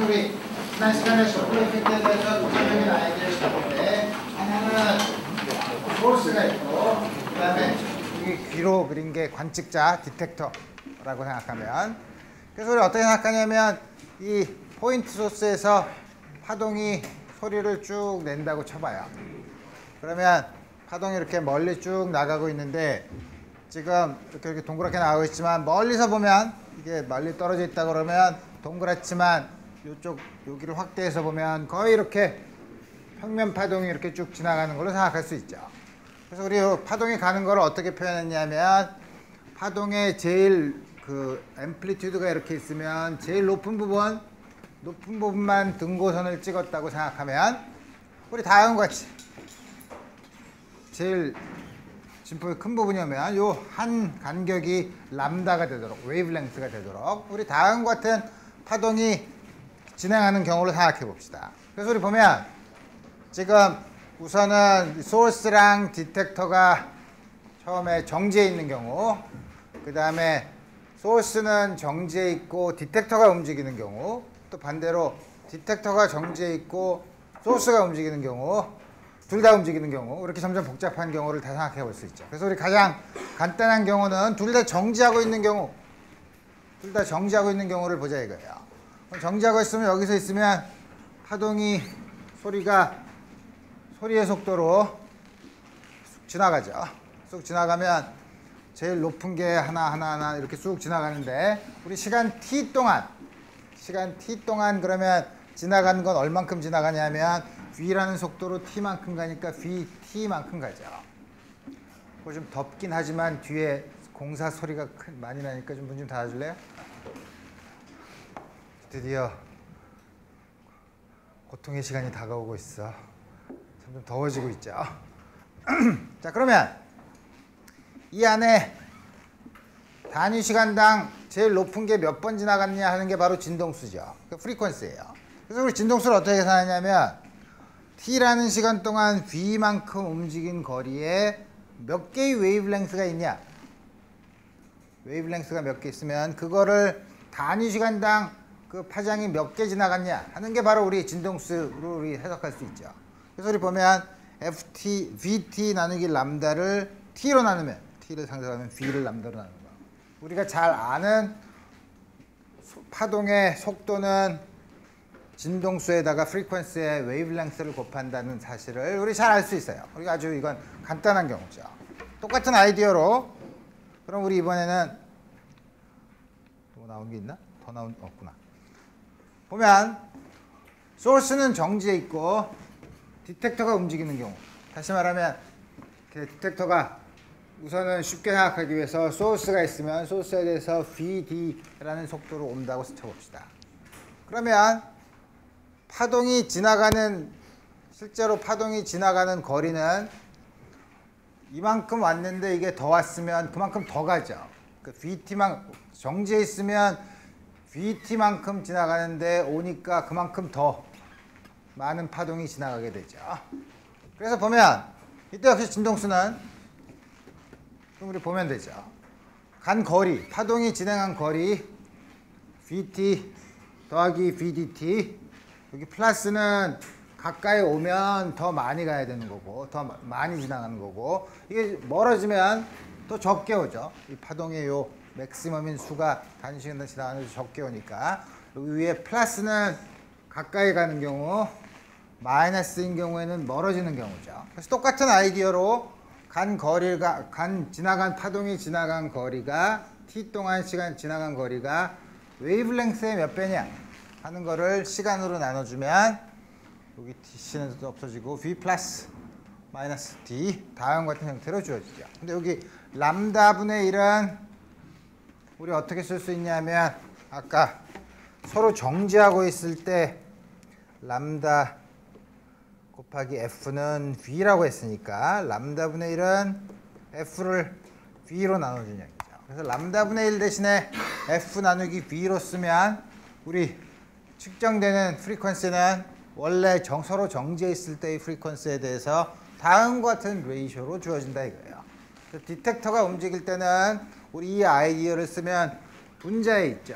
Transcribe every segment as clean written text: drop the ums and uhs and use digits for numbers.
우리 지난 시간에 셔플 이펙트에 대해서 구체적인 아이디어를 잡는데 하나는 소스가 있고 그 다음에 여기 귀로 그린 게 관측자 디텍터라고 생각하면 그래서 우리 어떻게 생각하냐면 이 포인트 소스에서 파동이 소리를 쭉 낸다고 쳐봐요. 그러면 파동이 이렇게 멀리 쭉 나가고 있는데 지금 이렇게 동그랗게 나가고 있지만 멀리서 보면 이게 멀리 떨어져 있다 그러면 동그랗지만 이쪽 여기를 확대해서 보면 거의 이렇게 평면 파동이 이렇게 쭉 지나가는 걸로 생각할 수 있죠. 그래서 우리 파동이 가는 걸 어떻게 표현했냐면 파동의 제일 그 앰플리튜드가 이렇게 있으면 제일 높은 부분만 등고선을 찍었다고 생각하면 우리 다음과 같이 제일 진폭이 큰 부분이면 요 한 간격이 람다가 되도록 웨이브랭스가 되도록 우리 다음과 같은 파동이 진행하는 경우를 생각해 봅시다. 그래서 우리 보면 지금 우선은 소스랑 디텍터가 처음에 정지해 있는 경우 그 다음에 소스는 정지해 있고 디텍터가 움직이는 경우 또 반대로 디텍터가 정지해 있고 소스가 움직이는 경우 둘 다 움직이는 경우 이렇게 점점 복잡한 경우를 다 생각해 볼 수 있죠. 그래서 우리 가장 간단한 경우는 둘 다 정지하고 있는 경우를 보자 이거예요. 정지하고 있으면 여기서 있으면 파동이 소리의 속도로 쑥 지나가죠. 쑥 지나가면 제일 높은 게 하나 이렇게 쑥 지나가는데 우리 시간 t 동안 그러면 지나가는 건 얼만큼 지나가냐면 v라는 속도로 t만큼 가니까 vt만큼 가죠. 좀 덥긴 하지만 뒤에 공사 소리가 많이 나니까 좀 문 좀 닫아줄래요? 드디어 고통의 시간이 다가오고 있어. 점점 더워지고 있죠. 자, 그러면 이 안에 단위 시간당 제일 높은 게 몇 번 지나갔냐 하는 게 바로 진동수죠. 그 프리퀀시예요. 그래서 우리 진동수를 어떻게 계산하냐면 t라는 시간 동안 v만큼 움직인 거리에 몇 개의 웨이브랭스가 있냐. 웨이브랭스가 몇 개 있으면 그거를 단위 시간당 그 파장이 몇 개 지나갔냐 하는 게 바로 우리 진동수로 우리 해석할 수 있죠. 그래서 우리 보면 vt 나누기 람다를 t로 나누면 t를 상대하면 v를 람다로 나누는 거. 우리가 잘 아는 파동의 속도는 진동수에다가 프리퀀시의 웨이브랭스를 곱한다는 사실을 우리 잘 알 수 있어요. 우리가 아주 이건 간단한 경우죠. 똑같은 아이디어로 그럼 우리 이번에는 또 나온 게 있나? 더 나온 없구나. 보면 소스는 정지해 있고 디텍터가 움직이는 경우 다시 말하면 디텍터가 우선은 쉽게 생각하기 위해서 소스가 있으면 소스에 대해서 vd라는 속도로 온다고 쳐봅시다. 그러면 실제로 파동이 지나가는 거리는 이만큼 왔는데 이게 더 왔으면 그만큼 더 가죠. 그 vt만 정지해 있으면 vt만큼 지나가는데 오니까 그만큼 더 많은 파동이 지나가게 되죠. 그래서 보면 이때 역시 진동수는 우리 보면 되죠. 간 거리, 파동이 진행한 거리 vt 더하기 vdt 여기 플러스는 가까이 오면 더 많이 가야 되는 거고 더 많이 지나가는 거고 이게 멀어지면 더 적게 오죠. 이 파동의 요 맥시멈인 수가 단위 시간 지나가는 적게 오니까 여기 위에 플러스는 가까이 가는 경우 마이너스인 경우에는 멀어지는 경우죠. 그래서 똑같은 아이디어로 지나간 파동이 지나간 거리가 t 동안 시간 지나간 거리가 웨이브랭스의 몇 배냐 하는 거를 시간으로 나눠주면 여기 tc는 없어지고 v 플러스 마이너스 d 다음 같은 형태로 주어지죠. 근데 여기 람다분의 1은 우리 어떻게 쓸 수 있냐면 아까 서로 정지하고 있을 때 람다 곱하기 f는 v라고 했으니까 람다분의 1은 f를 v로 나눠주는 얘기죠. 그래서 람다분의 1 대신에 f 나누기 v로 쓰면 우리 측정되는 프리퀀시는 원래 서로 정지해 있을 때의 프리퀀시에 대해서 다음과 같은 레이쇼로 주어진다 이거예요. 디텍터가 움직일 때는 우리 이 아이디어를 쓰면 분자에 있죠.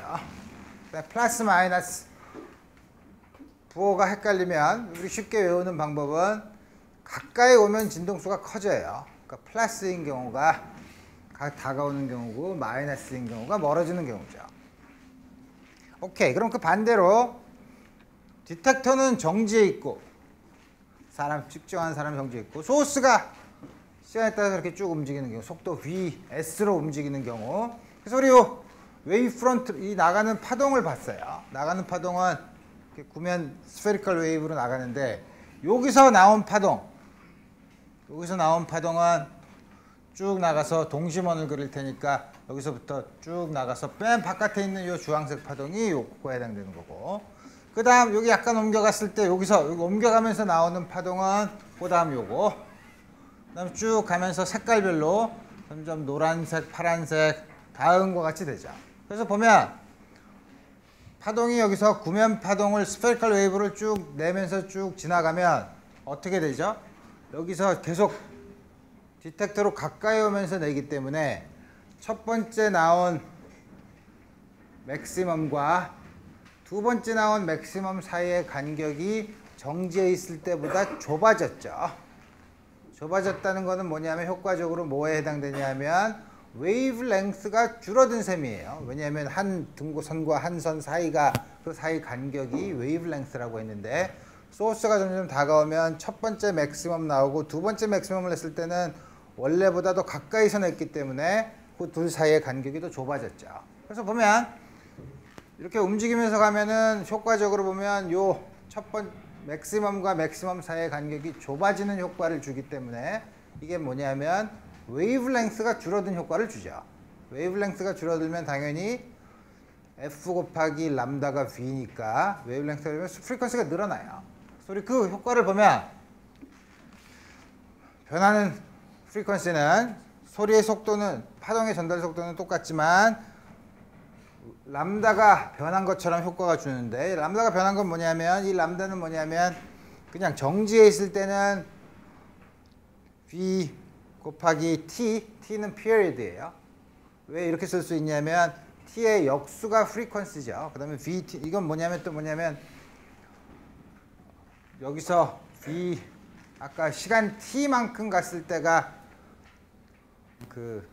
플러스 마이너스 부호가 헷갈리면 우리 쉽게 외우는 방법은 가까이 오면 진동수가 커져요. 그러니까 플러스인 경우가 다가오는 경우고 마이너스인 경우가 멀어지는 경우죠. 오케이. 그럼 그 반대로 디텍터는 정지해 있고 측정한 사람 정지해 있고 소스가 시간에 따라서 이렇게 쭉 움직이는 경우, 속도 v, s로 움직이는 경우. 그래서 우리 웨이브 프론트, 이 나가는 파동을 봤어요. 나가는 파동은 이렇게 구면 스페리컬 웨이브로 나가는데 여기서 나온 파동은 쭉 나가서 동심원을 그릴 테니까 여기서부터 쭉 나가서 맨 바깥에 있는 이 주황색 파동이 요거에 해당되는 거고, 그 다음 여기 약간 옮겨갔을 때 여기서 옮겨가면서 나오는 파동은 그 다음 요거, 그 다음에 쭉 가면서 색깔별로 점점 노란색, 파란색, 다음과 같이 되죠. 그래서 보면 파동이 여기서 구면 파동을 스페리컬 웨이브를 쭉 내면서 쭉 지나가면 어떻게 되죠? 여기서 계속 디텍터로 가까이 오면서 내기 때문에 첫 번째 나온 맥시멈과 두 번째 나온 맥시멈 사이의 간격이 정지해 있을 때보다 좁아졌죠. 좁아졌다는 것은 뭐냐면 효과적으로 뭐에 해당되냐면 웨이브 랭스가 줄어든 셈이에요. 왜냐하면 한 등고선과 한 선 사이가 그 사이 간격이 웨이브 랭스라고 했는데 소스가 점점 다가오면 첫 번째 맥시멈 나오고 두 번째 맥시멈을 했을 때는 원래보다 더 가까이서 냈기 때문에 그 둘 사이의 간격이 더 좁아졌죠. 그래서 보면 이렇게 움직이면서 가면은 효과적으로 보면 요 첫 번째 맥시멈과 맥시멈 사이의 간격이 좁아지는 효과를 주기 때문에 이게 뭐냐면 웨이브 랭스가 줄어든 효과를 주죠. 웨이브 랭스가 줄어들면 당연히 F 곱하기 람다가 V니까 웨이브 랭스가 줄면 프리퀀시가 늘어나요. 그래서 그 효과를 보면 변하는 프리퀀시는 소리의 속도는 파동의 전달 속도는 똑같지만 람다가 변한 것처럼 효과가 주는데, 람다가 변한 건 뭐냐면 이 람다는 뭐냐면 그냥 정지해 있을 때는 V 곱하기 T는 period이에요. 왜 이렇게 쓸 수 있냐면 T의 역수가 frequency죠. 그 다음에 VT, 이건 뭐냐면 또 뭐냐면 여기서 V, 아까 시간 T만큼 갔을 때가 그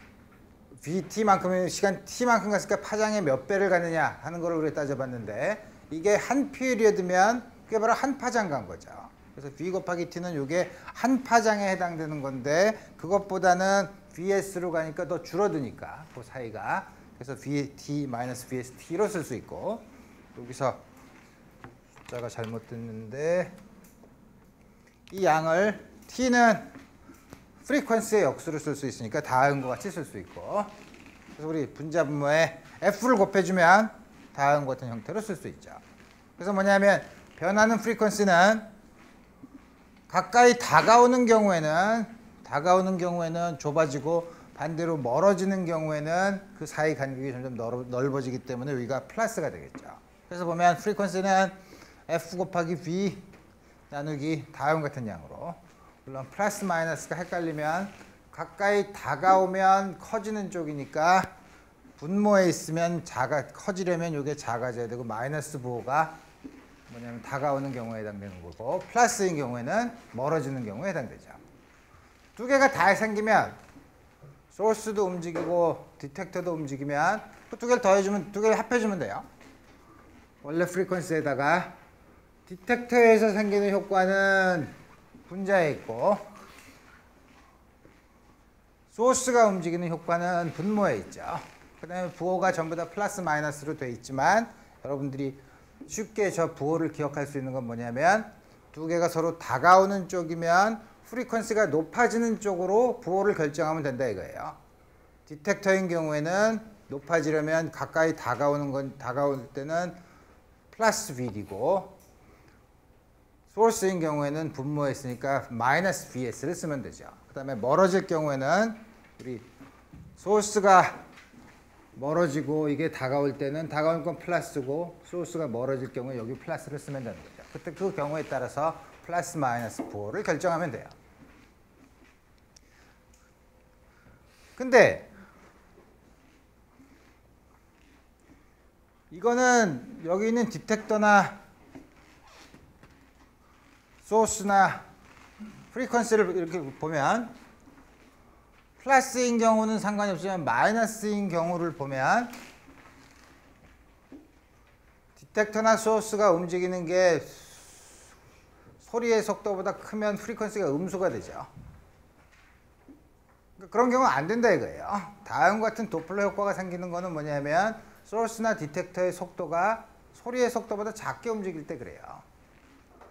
VT만큼은 시간 T만큼 갔으니까 파장의 몇 배를 가느냐 하는 거를 우리가 따져봤는데 이게 한 피리어드면 그게 바로 한 파장 간 거죠. 그래서 V 곱하기 T는 이게 한 파장에 해당되는 건데 그것보다는 VS로 가니까 더 줄어드니까 그 사이가, 그래서 VT-VST로 쓸 수 있고, 여기서 숫자가 잘못됐는데 이 양을 T는 프리퀀시의 역수를 쓸 수 있으니까 다음과 같이 쓸 수 있고, 그래서 우리 분자분모에 F를 곱해주면 다음과 같은 형태로 쓸 수 있죠. 그래서 뭐냐면 변하는 프리퀀시는 가까이 다가오는 경우에는 좁아지고 반대로 멀어지는 경우에는 그 사이 간격이 점점 넓어지기 때문에 여기가 플러스가 되겠죠. 그래서 보면 프리퀀시는 F 곱하기 V 나누기 다음 같은 양으로, 물론 플러스 마이너스가 헷갈리면 가까이 다가오면 커지는 쪽이니까 분모에 있으면 커지려면 이게 작아져야 되고, 마이너스 부호가 뭐냐면 다가오는 경우에 해당되는 거고, 플러스인 경우에는 멀어지는 경우에 해당되죠. 두 개가 다 생기면 소스도 움직이고 디텍터도 움직이면 그 두 개를 더해주면, 두 개를 합해주면 돼요. 원래 프리퀀시에다가 디텍터에서 생기는 효과는 분자에 있고 소스가 움직이는 효과는 분모에 있죠. 그 다음에 부호가 전부 다 플러스 마이너스로 되어 있지만 여러분들이 쉽게 저 부호를 기억할 수 있는 건 뭐냐면 두 개가 서로 다가오는 쪽이면 프리퀀시가 높아지는 쪽으로 부호를 결정하면 된다 이거예요. 디텍터인 경우에는 높아지려면 가까이 다가올 때는 플러스 V이고, 소스인 경우에는 분모에 있으니까 마이너스 VS를 쓰면 되죠. 그 다음에 멀어질 경우에는 우리 소스가 멀어지고 이게 다가올 때는 다가올 건 플러스고 소스가 멀어질 경우에 여기 플러스를 쓰면 되는 거죠. 그때 그 경우에 따라서 플러스 마이너스 부호를 결정하면 돼요. 근데 이거는 여기 있는 디텍터나 소스나 프리퀀시를 이렇게 보면 플러스인 경우는 상관이 없지만 마이너스인 경우를 보면 디텍터나 소스가 움직이는 게 소리의 속도보다 크면 프리퀀시가 음수가 되죠. 그런 경우는 안 된다 이거예요. 다음과 같은 도플러 효과가 생기는 거는 뭐냐면 소스나 디텍터의 속도가 소리의 속도보다 작게 움직일 때 그래요.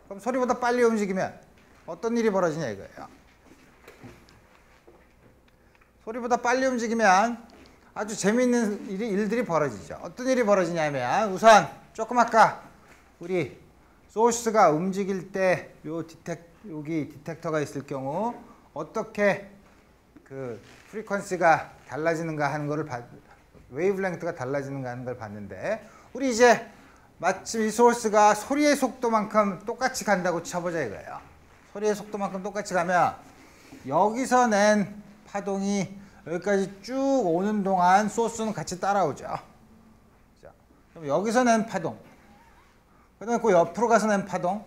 그럼 소리보다 빨리 움직이면 어떤 일이 벌어지냐 이거예요. 소리보다 빨리 움직이면 아주 재미있는 일들이 벌어지죠. 어떤 일이 벌어지냐면 우선 조금 아까 우리 소스가 움직일 때 여기 디텍터가 있을 경우 어떻게 그 프리퀀시가 달라지는가 하는 거를 웨이브랭크가 달라지는가 하는 걸 봤는데 우리 이제 마침 이 소스가 소리의 속도만큼 똑같이 간다고 쳐보자 이거예요. 소리의 속도만큼 똑같이 가면 여기서 낸 파동이 여기까지 쭉 오는 동안 소스는 같이 따라오죠. 자, 그럼 여기서 낸 파동, 그 다음에 그 옆으로 가서 낸 파동,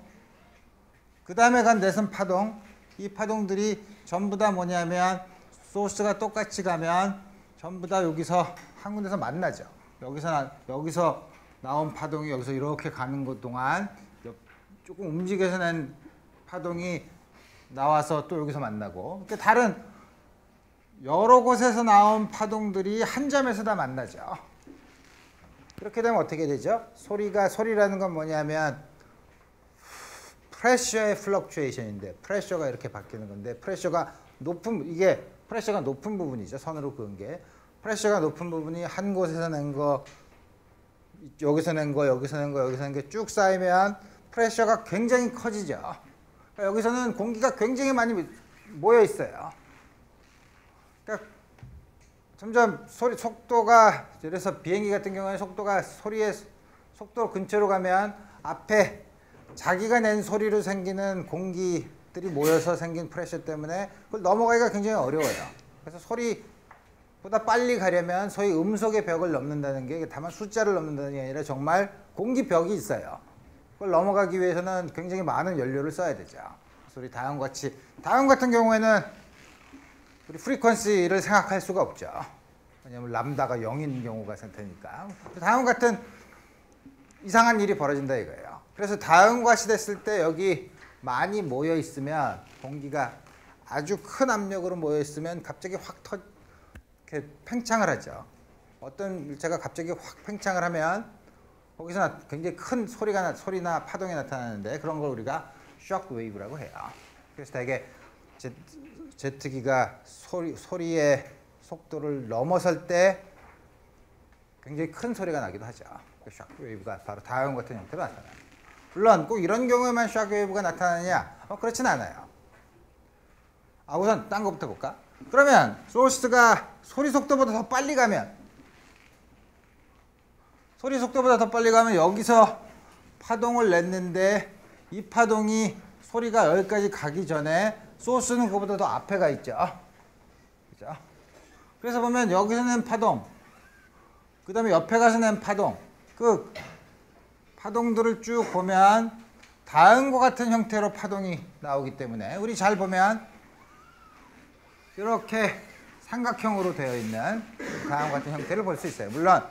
그 다음에 내선 파동, 이 파동들이 전부 다 뭐냐면 소스가 똑같이 가면 전부 다 여기서 한 군데서 만나죠. 여기서 나온 파동이 여기서 이렇게 가는 것 동안 조금 움직여서 낸 파동이 나와서 또 여기서 만나고 다른 여러 곳에서 나온 파동들이 한 점에서 다 만나죠. 그렇게 되면 어떻게 되죠? 소리라는 건 뭐냐면 프레셔의 플럭추에이션인데 프레셔가 이렇게 바뀌는 건데 프레셔가 높은 부분이죠. 선으로 그은 게. 프레셔가 높은 부분이 한 곳에서 낸 거, 여기서 낸 거, 여기서 낸 거, 여기서 낸 게 쭉 쌓이면 프레셔가 굉장히 커지죠. 그러니까 여기서는 공기가 굉장히 많이 모여 있어요. 그러니까 점점 속도가, 그래서 비행기 같은 경우에 속도가 소리의 속도 근처로 가면 앞에 자기가 낸 소리로 생기는 공기들이 모여서 생긴 프레셔 때문에 그걸 넘어가기가 굉장히 어려워요. 그래서 소리보다 빨리 가려면 소위 음속의 벽을 넘는다는 게 다만 숫자를 넘는다는 게 아니라 정말 공기벽이 있어요. 그걸 넘어가기 위해서는 굉장히 많은 연료를 써야 되죠. 그래서 다음 같은 경우에는 우리 프리퀀시를 생각할 수가 없죠. 왜냐하면 람다가 0인 경우가 생기니까. 다음 같은 이상한 일이 벌어진다 이거예요. 그래서 다음과 시 됐을 때 여기 많이 모여 있으면 공기가 아주 큰 압력으로 모여 있으면 갑자기 이렇게 팽창을 하죠. 어떤 일체가 갑자기 확 팽창을 하면 거기서 굉장히 큰 소리나 파동이 나타나는데 그런 걸 우리가 쇼크 웨이브라고 해요. 그래서 되게 제트기가 소리의 속도를 넘어설 때 굉장히 큰 소리가 나기도 하죠. 쇼크 웨이브가 바로 다음 같은 형태로 나타나요. 물론 꼭 이런 경우에만 쇼크 웨이브가 나타나느냐? 그렇지는 않아요. 우선 딴 거부터 볼까? 그러면 소스가 소리 속도보다 더 빨리 가면 여기서 파동을 냈는데 이 파동이 소리가 여기까지 가기 전에 소스는 그거보다 더 앞에 가 있죠. 그죠? 그래서 보면 여기서 낸 파동, 그 다음에 옆에 가서 낸 파동, 그 파동들을 쭉 보면 다음과 같은 형태로 파동이 나오기 때문에 우리 잘 보면 이렇게 삼각형으로 되어 있는 다음과 같은 형태를 볼 수 있어요. 물론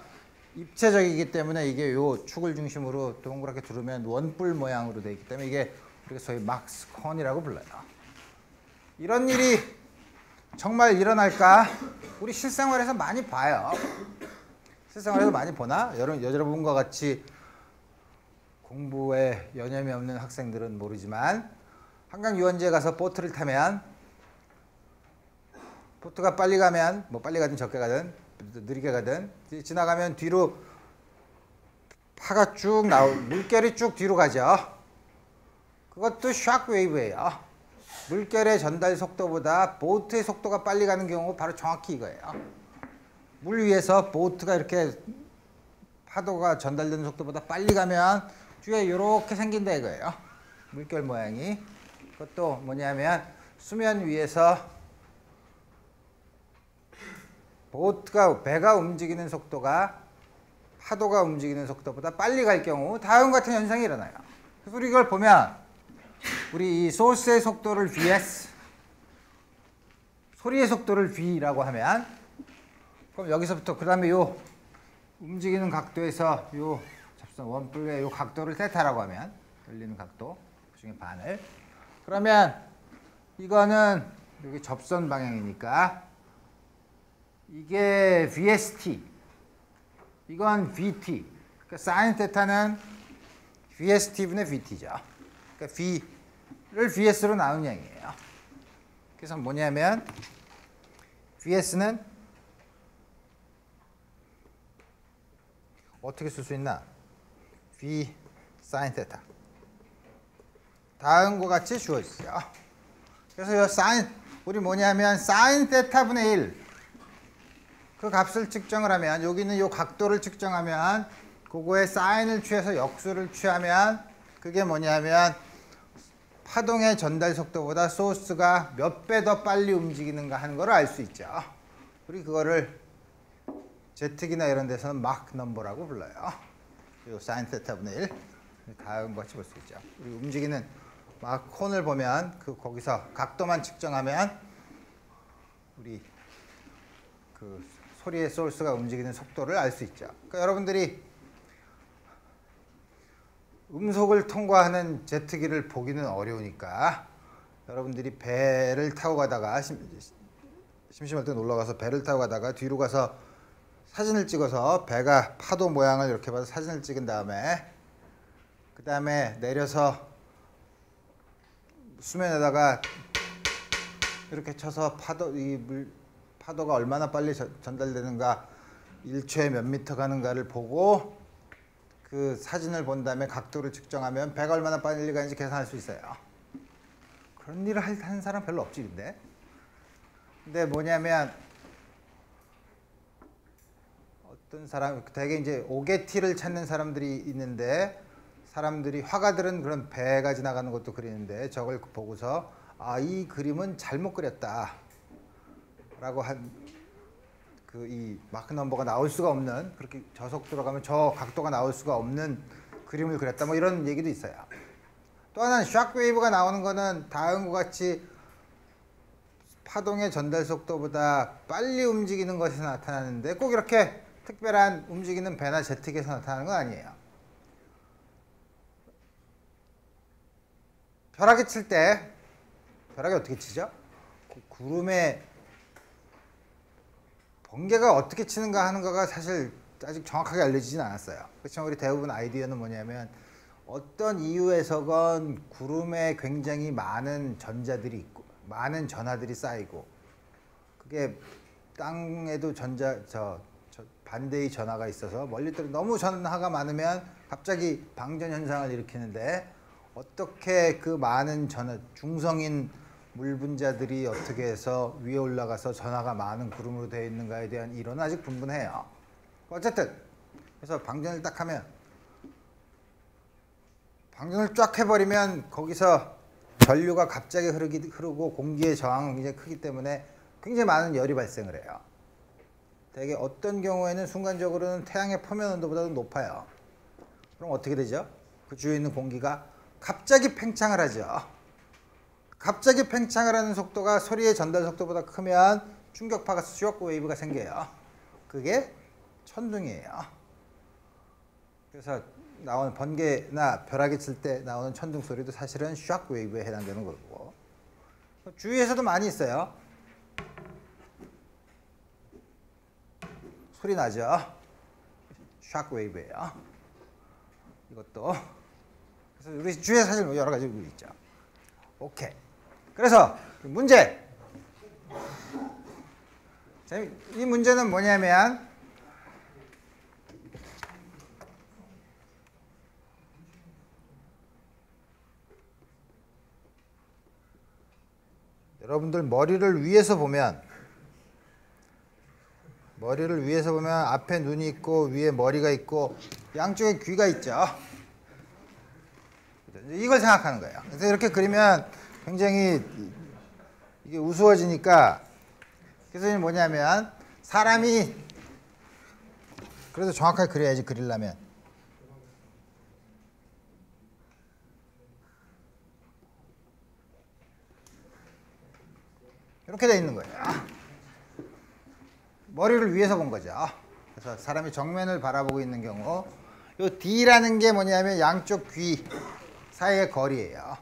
입체적이기 때문에 이게 요 축을 중심으로 동그랗게 두르면 원뿔 모양으로 되어 있기 때문에 이게 우리가 소위 막스 콘이라고 불러요. 이런 일이 정말 일어날까? 우리 실생활에서 많이 봐요. 실생활에서 많이 보나? 여러분과 같이 공부에 여념이 없는 학생들은 모르지만 한강 유원지에 가서 보트를 타면 보트가 빨리 가면 빨리 가든 적게 가든 느리게 가든 지나가면 뒤로 파가 쭉 물결이 쭉 뒤로 가죠. 그것도 샥 웨이브예요. 물결의 전달 속도보다 보트의 속도가 빨리 가는 경우 바로 정확히 이거예요. 물 위에서 보트가 이렇게 파도가 전달되는 속도보다 빨리 가면 뒤에 이렇게 생긴다 이거예요. 물결 모양이. 그것도 뭐냐면 수면 위에서 배가 움직이는 속도가 파도가 움직이는 속도보다 빨리 갈 경우 다음 같은 현상이 일어나요. 그래서 우리 이걸 보면 우리 이 소스의 속도를 vs, 소리의 속도를 v라고 하면, 그럼 여기서부터 그 다음에 요 움직이는 각도에서 요 접선 원뿔의 요 각도를 θ라고 하면, 열리는 각도 그 중에 반을, 그러면 이거는 여기 접선 방향이니까 이게 VST, 이건 VT. 그러니까 사인 θ는 VST분의 VT죠. 그러니까 V를 VS로 나눈 양이에요. 그래서 뭐냐면 VS는 어떻게 쓸 수 있나? V 사인 θ. 다음과 같이 주어지죠. 그래서 이 사인, 우리 뭐냐면 사인 θ분의 1, 그 값을 측정을 하면, 여기 있는 이 각도를 측정하면 그거에 사인을 취해서 역수를 취하면 그게 뭐냐면 파동의 전달 속도보다 소스가 몇 배 더 빨리 움직이는가 하는 걸 알 수 있죠. 우리 그거를 제트기나 이런 데서는 마크 넘버라고 불러요. 이 사인 θ분의 1, 다음과 같이 볼 수 있죠. 우리 움직이는 막 콘을 보면 그 거기서 각도만 측정하면 우리 그 소리의 소스가 움직이는 속도를 알 수 있죠. 그러니까 여러분들이 음속을 통과하는 제트기를 보기는 어려우니까 여러분들이 배를 타고 가다가 심심할 때 놀러 가서 배를 타고 가다가 뒤로 가서 사진을 찍어서 배가 파도 모양을 이렇게 봐서 사진을 찍은 다음에 그 다음에 내려서 수면에다가 이렇게 쳐서 파도가 얼마나 빨리 전달되는가, 1초에 몇 미터 가는가를 보고 그 사진을 본 다음에 각도를 측정하면 배가 얼마나 빨리 가는지 계산할 수 있어요. 그런 일을 하는 사람 별로 없지, 근데 뭐냐면 어떤 사람, 되게 이제 오게티를 찾는 사람들이 있는데, 사람들이 화가들은 그런 배가 지나가는 것도 그리는데 저걸 보고서 아, 이 그림은 잘못 그렸다 라고 한 그 이 마크 넘버가 나올 수가 없는, 그렇게 저속도로 가면 저 각도가 나올 수가 없는 그림을 그렸다, 뭐 이런 얘기도 있어요. 또 하나는 샥웨이브가 나오는 거는 다음과 같이 파동의 전달 속도보다 빨리 움직이는 것에서 나타나는데 꼭 이렇게 특별한 움직이는 배나 제트기에서 나타나는 건 아니에요. 벼락이 칠 때, 벼락이 어떻게 치죠? 구름에 번개가 어떻게 치는가 하는 거가 사실 아직 정확하게 알려지진 않았어요. 그렇지만 우리 대부분 아이디어는 뭐냐면 어떤 이유에서건 구름에 굉장히 많은 전자들이 있고 많은 전하들이 쌓이고, 그게 땅에도 반대의 전하가 있어서 멀리 떨어져 너무 전하가 많으면 갑자기 방전 현상을 일으키는데, 어떻게 그 많은 전하, 중성인 물 분자들이 어떻게 해서 위에 올라가서 전하가 많은 구름으로 되어 있는가에 대한 이론은 아직 분분해요. 어쨌든 그래서 방전을 딱 하면, 방전을 쫙 해버리면 거기서 전류가 갑자기 흐르고 공기의 저항은 굉장히 크기 때문에 굉장히 많은 열이 발생을 해요. 되게 어떤 경우에는 순간적으로는 태양의 표면 온도보다도 높아요. 그럼 어떻게 되죠? 그 주위에 있는 공기가 갑자기 팽창을 하죠. 갑자기 팽창을 하는 속도가 소리의 전달 속도보다 크면 충격파가, 쇼크 웨이브가 생겨요. 그게 천둥이에요. 그래서 나오는 번개나 벼락이 칠 때 나오는 천둥 소리도 사실은 쇼크 웨이브에 해당되는 거고, 주위에서도 많이 있어요. 소리 나죠? 쇼크 웨이브예요. 이것도. 그래서 우리 주위에 사실 여러 가지 있죠. 오케이. 그래서 문제. 이 문제는 뭐냐면 여러분들 머리를 위에서 보면 앞에 눈이 있고 위에 머리가 있고 양쪽에 귀가 있죠. 이걸 생각하는 거예요. 그래서 이렇게 그리면 굉장히 이게 우스워지니까, 그래서 뭐냐면 사람이, 그래도 정확하게 그려야지, 그리려면. 이렇게 돼 있는 거예요. 머리를 위에서 본 거죠. 그래서 사람이 정면을 바라보고 있는 경우 요 D라는 게 뭐냐면 양쪽 귀 사이의 거리예요.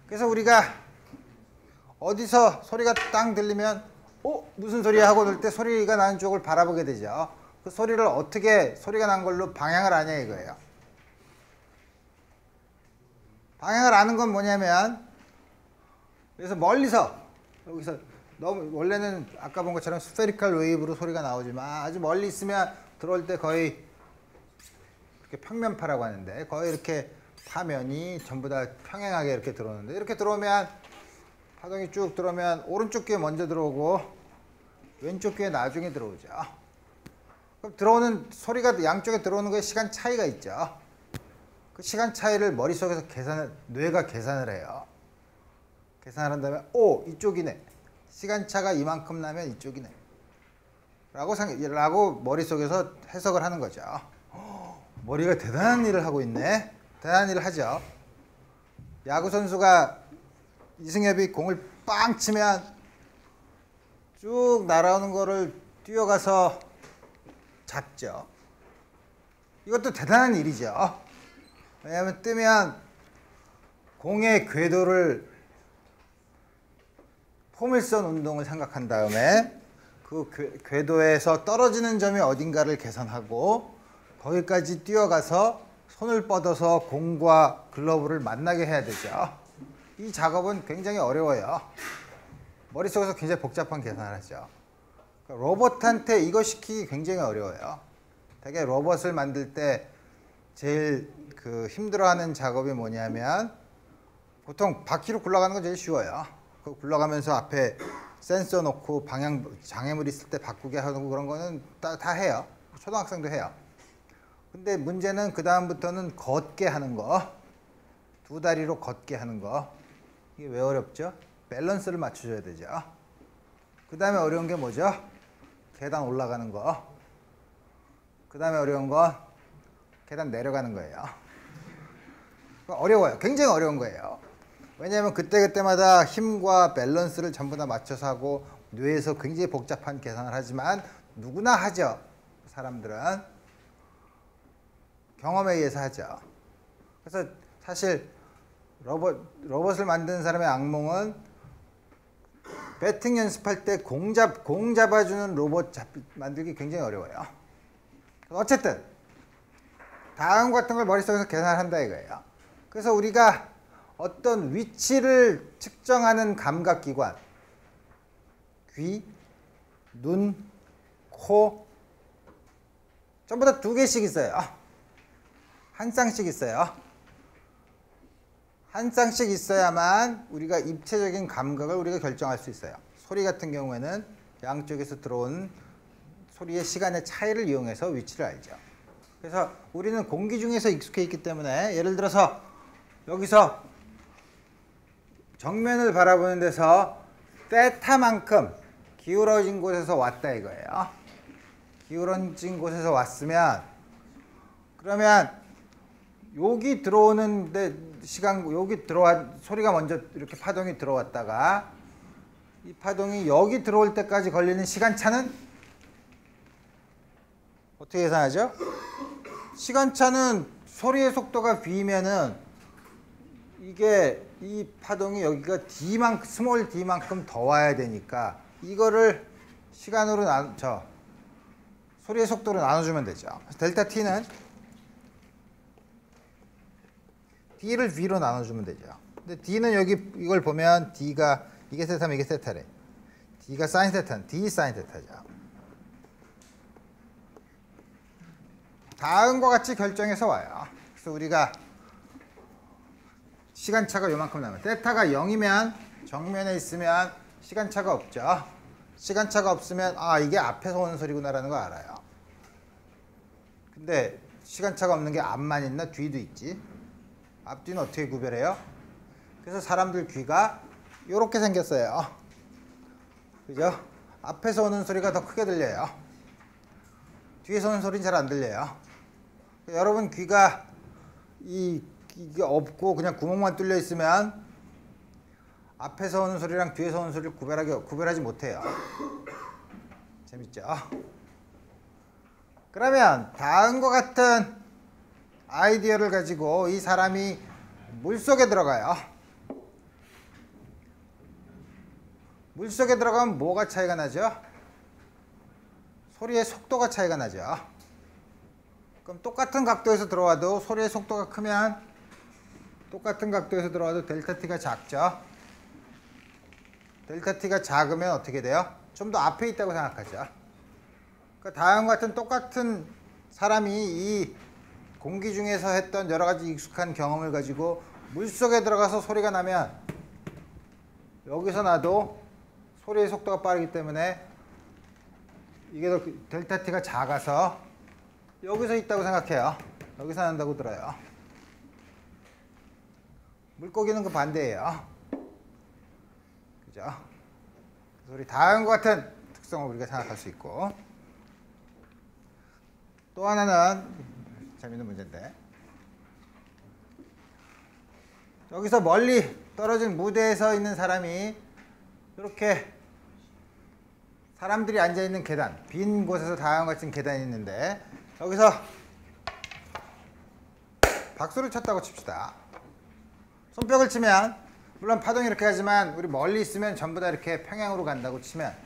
그래서 우리가 어디서 소리가 땅 들리면 무슨 소리야 하고 들 때 소리가 나는 쪽을 바라보게 되죠. 그 소리를 어떻게 소리가 난 걸로 방향을 아냐 이거예요. 방향을 아는 건 뭐냐면 그래서 멀리서 여기서 너무 원래는 아까 본 것처럼 스페리컬 웨이브로 소리가 나오지만 아주 멀리 있으면 들어올 때 거의 이렇게 평면파라고 하는데 거의 이렇게 파면이 전부 다 평행하게 이렇게 들어오는데 이렇게 들어오면 파동이 쭉 들어오면 오른쪽 귀에 먼저 들어오고 왼쪽 귀에 나중에 들어오죠. 그럼 들어오는 소리가 양쪽에 들어오는 거에 시간 차이가 있죠. 그 시간 차이를 머릿속에서 뇌가 계산을 해요. 계산을 한 다음에 이쪽이네. 시간차가 이만큼 나면 이쪽이네. 라고 머릿속에서 해석을 하는 거죠. 머리가 대단한 일을 하고 있네. 대단한 일을 하죠. 야구선수가 이승엽이 공을 빵 치면 쭉 날아오는 거를 뛰어가서 잡죠. 이것도 대단한 일이죠. 왜냐하면 뜨면 공의 궤도를 포물선 운동을 생각한 다음에 그 궤도에서 떨어지는 점이 어딘가를 계산하고 거기까지 뛰어가서 손을 뻗어서 공과 글러브를 만나게 해야 되죠. 이 작업은 굉장히 어려워요. 머릿속에서 굉장히 복잡한 계산을 하죠. 그러니까 로봇한테 이거 시키기 굉장히 어려워요. 되게 로봇을 만들 때 제일 힘들어하는 작업이 뭐냐면 보통 바퀴로 굴러가는 건 제일 쉬워요. 그 굴러가면서 앞에 센서 놓고 방향 장애물 있을 때 바꾸게 하고 그런 거는 다 해요. 초등학생도 해요. 근데 문제는 그 다음부터는 걷게 하는 거, 두 다리로 걷게 하는 거. 이게 왜 어렵죠? 밸런스를 맞춰줘야 되죠. 그 다음에 어려운 게 뭐죠? 계단 올라가는 거. 그 다음에 어려운 건 계단 내려가는 거예요. 어려워요. 굉장히 어려운 거예요. 왜냐하면 그때그때마다 힘과 밸런스를 전부 다 맞춰서 하고 뇌에서 굉장히 복잡한 계산을 하지만 누구나 하죠. 사람들은 경험에 의해서 하죠. 그래서 사실 로봇을 만드는 사람의 악몽은 배팅 연습할 때 공 잡아주는 로봇 만들기 굉장히 어려워요. 어쨌든 다음 같은 걸 머릿속에서 계산을 한다 이거예요. 그래서 우리가 어떤 위치를 측정하는 감각기관, 귀, 눈, 코, 전부 다 2개씩 있어요. 한 쌍씩 있어요. 한 쌍씩 있어야만 우리가 입체적인 감각을 우리가 결정할 수 있어요. 소리 같은 경우에는 양쪽에서 들어온 소리의 시간의 차이를 이용해서 위치를 알죠. 그래서 우리는 공기 중에서 익숙해 있기 때문에 예를 들어서 여기서 정면을 바라보는 데서 세타만큼 기울어진 곳에서 왔다 이거예요. 기울어진 곳에서 왔으면 그러면 여기 들어오는데 여기 소리가 먼저 이렇게 파동이 들어왔다가 이 파동이 여기 들어올 때까지 걸리는 시간차는 어떻게 계산하죠? 시간차는 소리의 속도가 V면은 이 파동이 여기가 스몰 d만큼 더 와야 되니까 이거를 시간으로 소리의 속도로 나눠주면 되죠. 델타 t는 d를 v로 나눠주면 되죠. 근데 d는 여기 이걸 보면 d가 이게 세타면 이게 세타래. d가 사인 세타는 d 사인 세타죠. 다음과 같이 결정해서 와요. 그래서 우리가 시간차가 요만큼 나면 세타가 0이면 정면에 있으면 시간차가 없죠. 시간차가 없으면 이게 앞에서 오는 소리구나라는 걸 알아요. 근데 시간차가 없는 게 앞만 있나 뒤도 있지. 앞뒤는 어떻게 구별해요? 그래서 사람들 귀가 이렇게 생겼어요. 그죠? 앞에서 오는 소리가 더 크게 들려요. 뒤에서 오는 소리는 잘 안 들려요. 여러분 귀가 이게 없고 그냥 구멍만 뚫려 있으면 앞에서 오는 소리랑 뒤에서 오는 소리를 구별하지 못해요. 재밌죠? 그러면 다음과 같은 아이디어를 가지고 이 사람이 물속에 들어가요. 물속에 들어가면 뭐가 차이가 나죠? 소리의 속도가 차이가 나죠. 그럼 똑같은 각도에서 들어와도 소리의 속도가 크면 똑같은 각도에서 들어와도 델타 T가 작죠. 델타 T가 작으면 어떻게 돼요? 좀 더 앞에 있다고 생각하죠. 그러니까 다음과 같은 똑같은 사람이 이 공기 중에서 했던 여러 가지 익숙한 경험을 가지고 물속에 들어가서 소리가 나면 여기서 나도 소리의 속도가 빠르기 때문에 이게 더 델타 T가 작아서 여기서 있다고 생각해요. 여기서 난다고 들어요. 물고기는 그 반대예요. 그죠? 그래서 우리 다음과 같은 특성을 우리가 생각할 수 있고, 또 하나는 재밌는 문제인데, 여기서 멀리 떨어진 무대에 서 있는 사람이 이렇게 사람들이 앉아있는 계단, 빈 곳에서 다음과 같은 계단이 있는데 여기서 박수를 쳤다고 칩시다. 손뼉을 치면 물론 파동이 이렇게 가지만 우리 멀리 있으면 전부 다 이렇게 평행으로 간다고 치면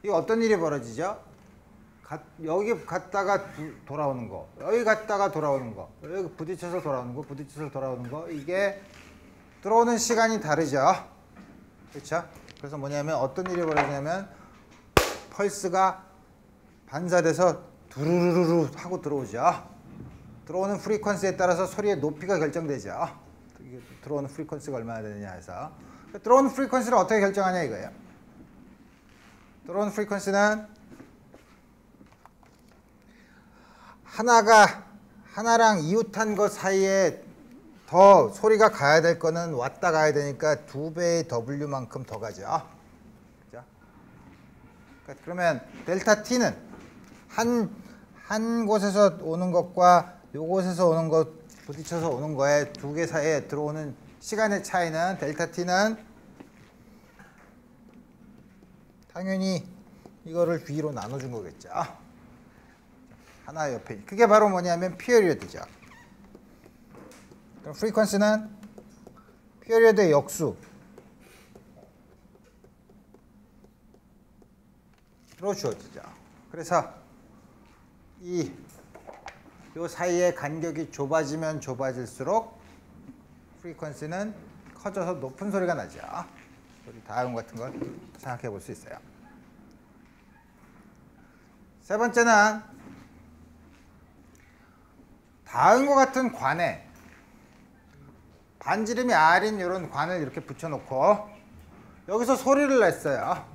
이거 어떤 일이 벌어지죠? 여기 갔다가 돌아오는 거, 여기 갔다가 돌아오는 거, 여기 부딪혀서 돌아오는 거, 부딪혀서 돌아오는 거, 이게 들어오는 시간이 다르죠. 그렇죠? 그래서 뭐냐면 어떤 일이 벌어지냐면 펄스가 반사돼서 두루루루 하고 들어오죠. 들어오는 프리퀀시에 따라서 소리의 높이가 결정되죠. 들어오는 프리퀀시가 얼마나 되느냐 해서 들어오는 프리퀀시를 어떻게 결정하냐 이거예요. 들어오는 프리퀀시는 하나랑 이웃한 것 사이에 더 소리가 가야 될 거는 왔다 가야 되니까 2배의 W만큼 더 가죠. 그죠? 그러면 델타 T는 한 곳에서 오는 것과 요곳에서 오는 것 부딪혀서 오는 거에 두 개 사이에 들어오는 시간의 차이는 델타 T는 당연히 이거를 B로 나눠준 거겠죠. 하나 옆에. 그게 바로 뭐냐면 피어리어드죠. 그럼 프리퀀시는 피어리어드의 역수로 주어지죠. 그래서 요 사이의 간격이 좁아지면 좁아질수록 프리퀀시는 커져서 높은 소리가 나죠. 우리 다음 같은 걸 생각해 볼 수 있어요. 세 번째는 다음과 같은 관에 반지름이 R인 이런 관을 이렇게 붙여놓고 여기서 소리를 냈어요.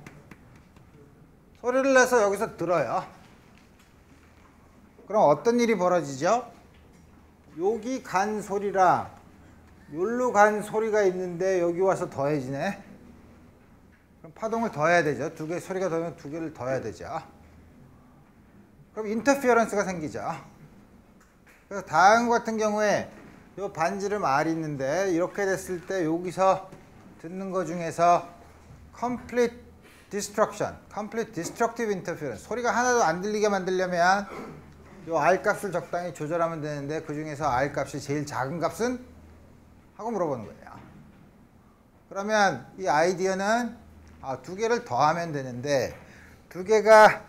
소리를 내서 여기서 들어요. 그럼 어떤 일이 벌어지죠? 여기 간 소리랑 여기로 간 소리가 있는데 여기 와서 더해지네. 그럼 파동을 더해야 되죠. 두 개 소리가 더하면 두 개를 더해야 되죠. 그럼 인터피어런스가 생기죠. 그래서 다음 같은 경우에 요 반지름 R이 있는데 이렇게 됐을 때 여기서 듣는 것 중에서 complete destruction, complete destructive interference, 소리가 하나도 안 들리게 만들려면 요 R 값을 적당히 조절하면 되는데 그 중에서 R 값이 제일 작은 값은? 하고 물어보는 거예요. 그러면 이 아이디어는 두 개를 더하면 되는데 두 개가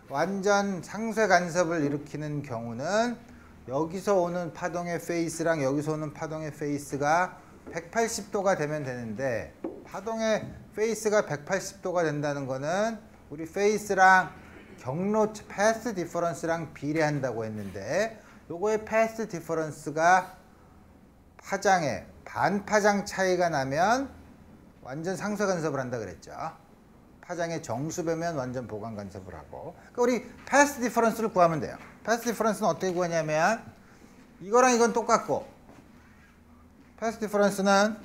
완전 상쇄 간섭을 일으키는 경우는 여기서 오는 파동의 페이스랑 여기서 오는 파동의 페이스가 180도가 되면 되는데 파동의 페이스가 180도가 된다는 거는 우리 페이스랑 경로 패스 디퍼런스랑 비례한다고 했는데 요거의 패스 디퍼런스가 파장의 반파장 차이가 나면 완전 상쇄 간섭을 한다 그랬죠. 파장의 정수배면 완전 보강 간섭을 하고. 그러니까 우리 패스 디퍼런스를 구하면 돼요. 패스 디퍼런스는 어떻게 구하냐면 이거랑 이건 똑같고 패스 디퍼런스는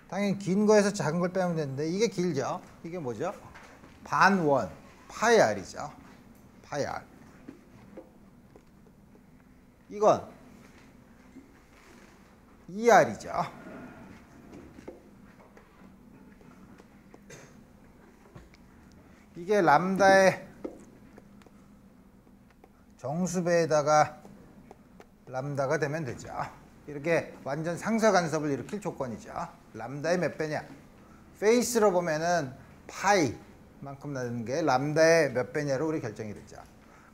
당연히 긴 거에서 작은 걸 빼면 되는데 이게 길죠. 이게 뭐죠? 반원 파이 R이죠. 파이 R. 이건 2R이죠. 이게 람다의 정수배에다가 람다가 되면 되죠. 이렇게 완전 상쇄 간섭을 일으킬 조건이죠. 람다의 몇 배냐? 페이스로 보면은 파이만큼 나는 게 람다의 몇 배냐로 우리 결정이 되죠.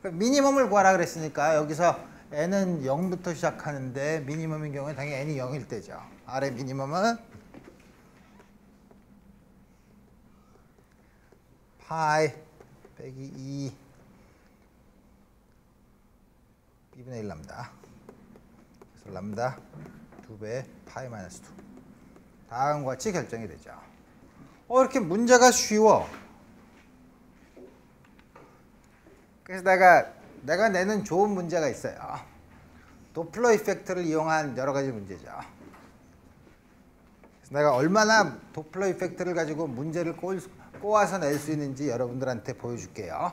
그럼 미니멈을 구하라 그랬으니까 여기서 n은 0부터 시작하는데 미니멈인 경우에 당연히 n이 0일 때죠. R의 미니멈은 파이 빼기 2 2분의 1 람다. 그래서 람다 2배 파이 마이너스 2. 다음과 같이 결정이 되죠. 이렇게 문제가 쉬워. 그래서 내가 내는 좋은 문제가 있어요. 도플러 이펙트를 이용한 여러 가지 문제죠. 그래서 내가 얼마나 도플러 이펙트를 가지고 문제를 꼬아서 낼 수 있는지 여러분들한테 보여줄게요.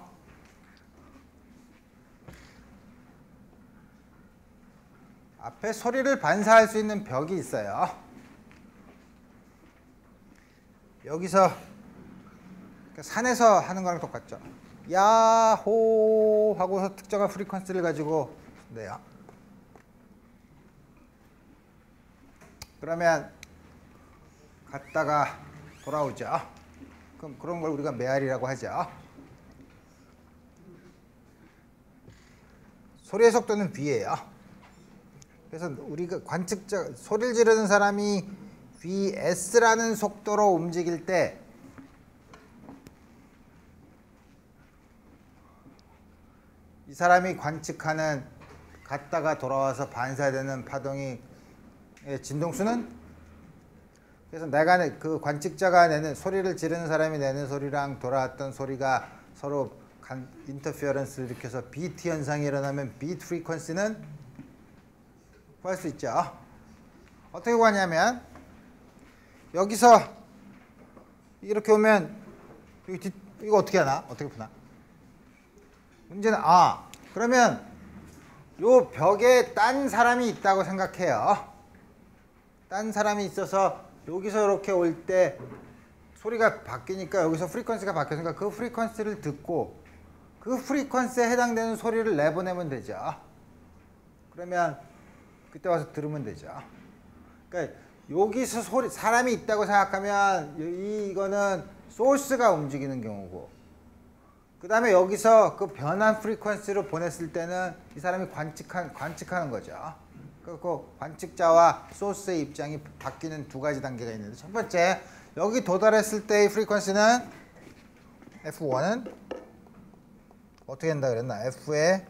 앞에 소리를 반사할 수 있는 벽이 있어요. 여기서 산에서 하는 거랑 똑같죠. 야호 하고서 특정한 프리퀀시를 가지고 내요. 그러면 갔다가 돌아오죠. 그럼 그런 걸 우리가 메아리라고 하죠. 소리의 속도는 V예요. 그래서 우리가 관측자 소리를 지르는 사람이 VS라는 속도로 움직일 때 이 사람이 관측하는 갔다가 돌아와서 반사되는 파동이 진동수는 그래서 내가 그 관측자가 내는 소리를 지르는 사람이 내는 소리랑 돌아왔던 소리가 서로 인터피어런스를 일으켜서 비트 현상이 일어나면 비트 프리퀀시는 구할 수 있죠. 어떻게 구하냐면 여기서 이렇게 오면 이거 어떻게 하나? 어떻게 푸나? 문제는 그러면 요 벽에 딴 사람이 있다고 생각해요. 딴 사람이 있어서 여기서 이렇게 올 때 소리가 바뀌니까 여기서 프리퀀시가 바뀌었으니까 그 프리퀀시를 듣고 그 프리퀀시에 해당되는 소리를 내보내면 되죠. 그러면 그때 와서 들으면 되죠. 그러니까 여기서 사람이 있다고 생각하면 이거는 소스가 움직이는 경우고 그 다음에 여기서 그 변한 프리퀀시로 보냈을 때는 이 사람이 관측하는 거죠. 그 관측자와 소스의 입장이 바뀌는 두 가지 단계가 있는데 첫 번째 여기 도달했을 때의 프리퀀시는 F1은 어떻게 된다 그랬나? F에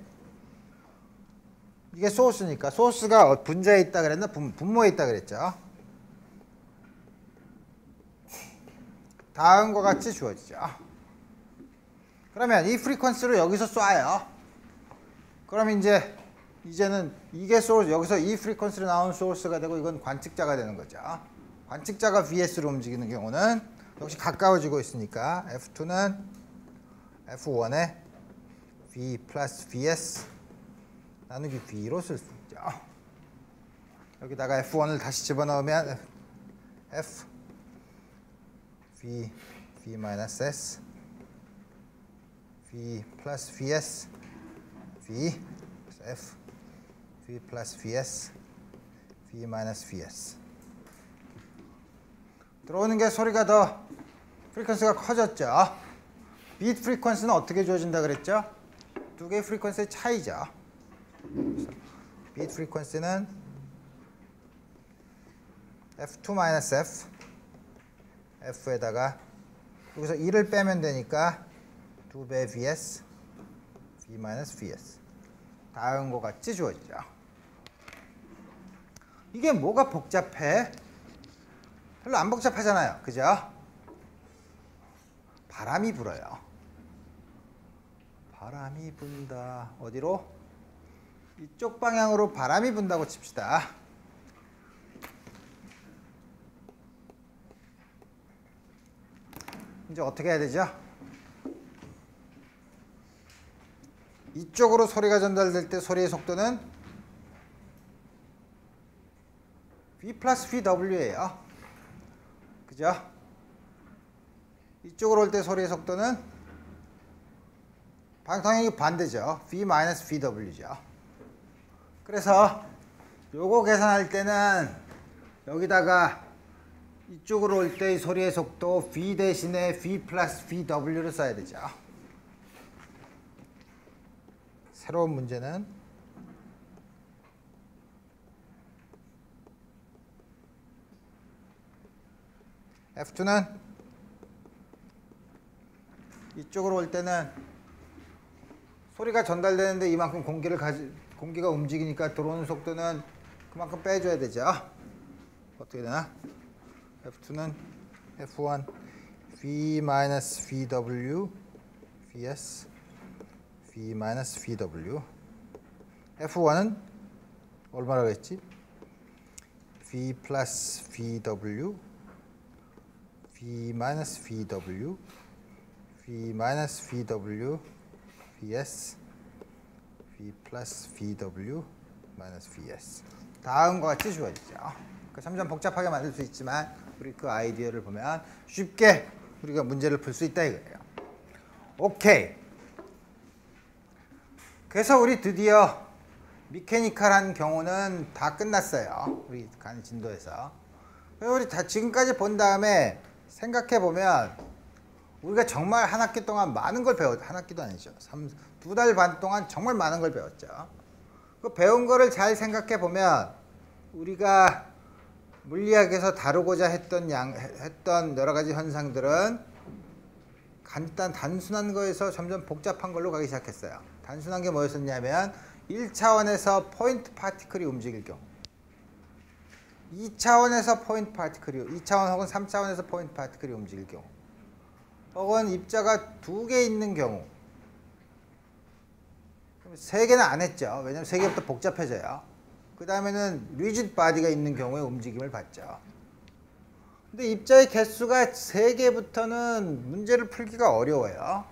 이게 소스니까 소스가 분자에 있다 그랬나? 분모에 있다 그랬죠. 다음과 같이 주어지죠. 그러면 이 프리퀀시로 여기서 쏴요. 그럼 이제는 이게 소스, 여기서 이 프리퀀시로 나온 소스가 되고 이건 관측자가 되는 거죠. 관측자가 VS로 움직이는 경우는 역시 가까워지고 있으니까 F2는 F1에 V 플러스 VS 나누기 V로 쓸 수 있죠. 여기다가 F1을 다시 집어넣으면 F V 마이너스 S V 플러스 VS V F V 플러스 VS V 마이너스 VS 들어오는 게 소리가 더 프리퀀시가 커졌죠. 비트 프리퀀시는 어떻게 주어진다 그랬죠? 두 개의 프리퀀시의 차이죠. 비트 프리퀀시는 F2-F F에다가 여기서 1을 빼면 되니까 2배 VS V-VS 다음과 같이 주어지죠. 이게 뭐가 복잡해? 별로 안 복잡하잖아요. 그죠? 바람이 불어요. 바람이 분다. 어디로? 이쪽 방향으로 바람이 분다고 칩시다. 이제 어떻게 해야 되죠? 이쪽으로 소리가 전달될 때 소리의 속도는 V 플러스 VW예요. 그죠? 이쪽으로 올 때 소리의 속도는 방통행이 반대죠. V-VW죠. 그래서 요거 계산할 때는 여기다가 이쪽으로 올 때의 소리의 속도 V 대신에 V 플러스 VW를 써야 되죠. 새로운 문제는 F2는 이쪽으로 올 때는 소리가 전달되는데 이만큼 공기가 움직이니까 들어오는 속도는 그만큼 빼줘야 되죠. 어떻게 되나? F2는 F1 V-VW VS V-VW F1은 얼마라고 했지? V 플러스 VW V-VW V-VW VS V 플러스 VW 마이너스 VS 다음과 같이 주어지죠. 점점 복잡하게 만들 수 있지만 우리 그 아이디어를 보면 쉽게 우리가 문제를 풀 수 있다 이거예요. 오케이. 그래서 우리 드디어 미케니컬한 경우는 다 끝났어요. 우리 간 진도에서. 그래서 우리 다 지금까지 본 다음에 생각해 보면 우리가 정말 한 학기 동안 많은 걸 배웠죠. 한 학기도 아니죠. 2달 반 동안 정말 많은 걸 배웠죠. 그 배운 거를 잘 생각해 보면 우리가 물리학에서 다루고자 했던 여러 가지 현상들은 단순한 거에서 점점 복잡한 걸로 가기 시작했어요. 단순한 게 뭐였었냐면 1차원에서 포인트 파티클이 움직일 경우 2차원에서 포인트 파티클이 2차원 혹은 3차원에서 포인트 파티클이 움직일 경우 혹은 입자가 2개 있는 경우 3개는 안 했죠. 왜냐면 3개부터 복잡해져요. 그 다음에는 리지드 바디가 있는 경우에 움직임을 받죠. 근데 입자의 개수가 3개부터는 문제를 풀기가 어려워요.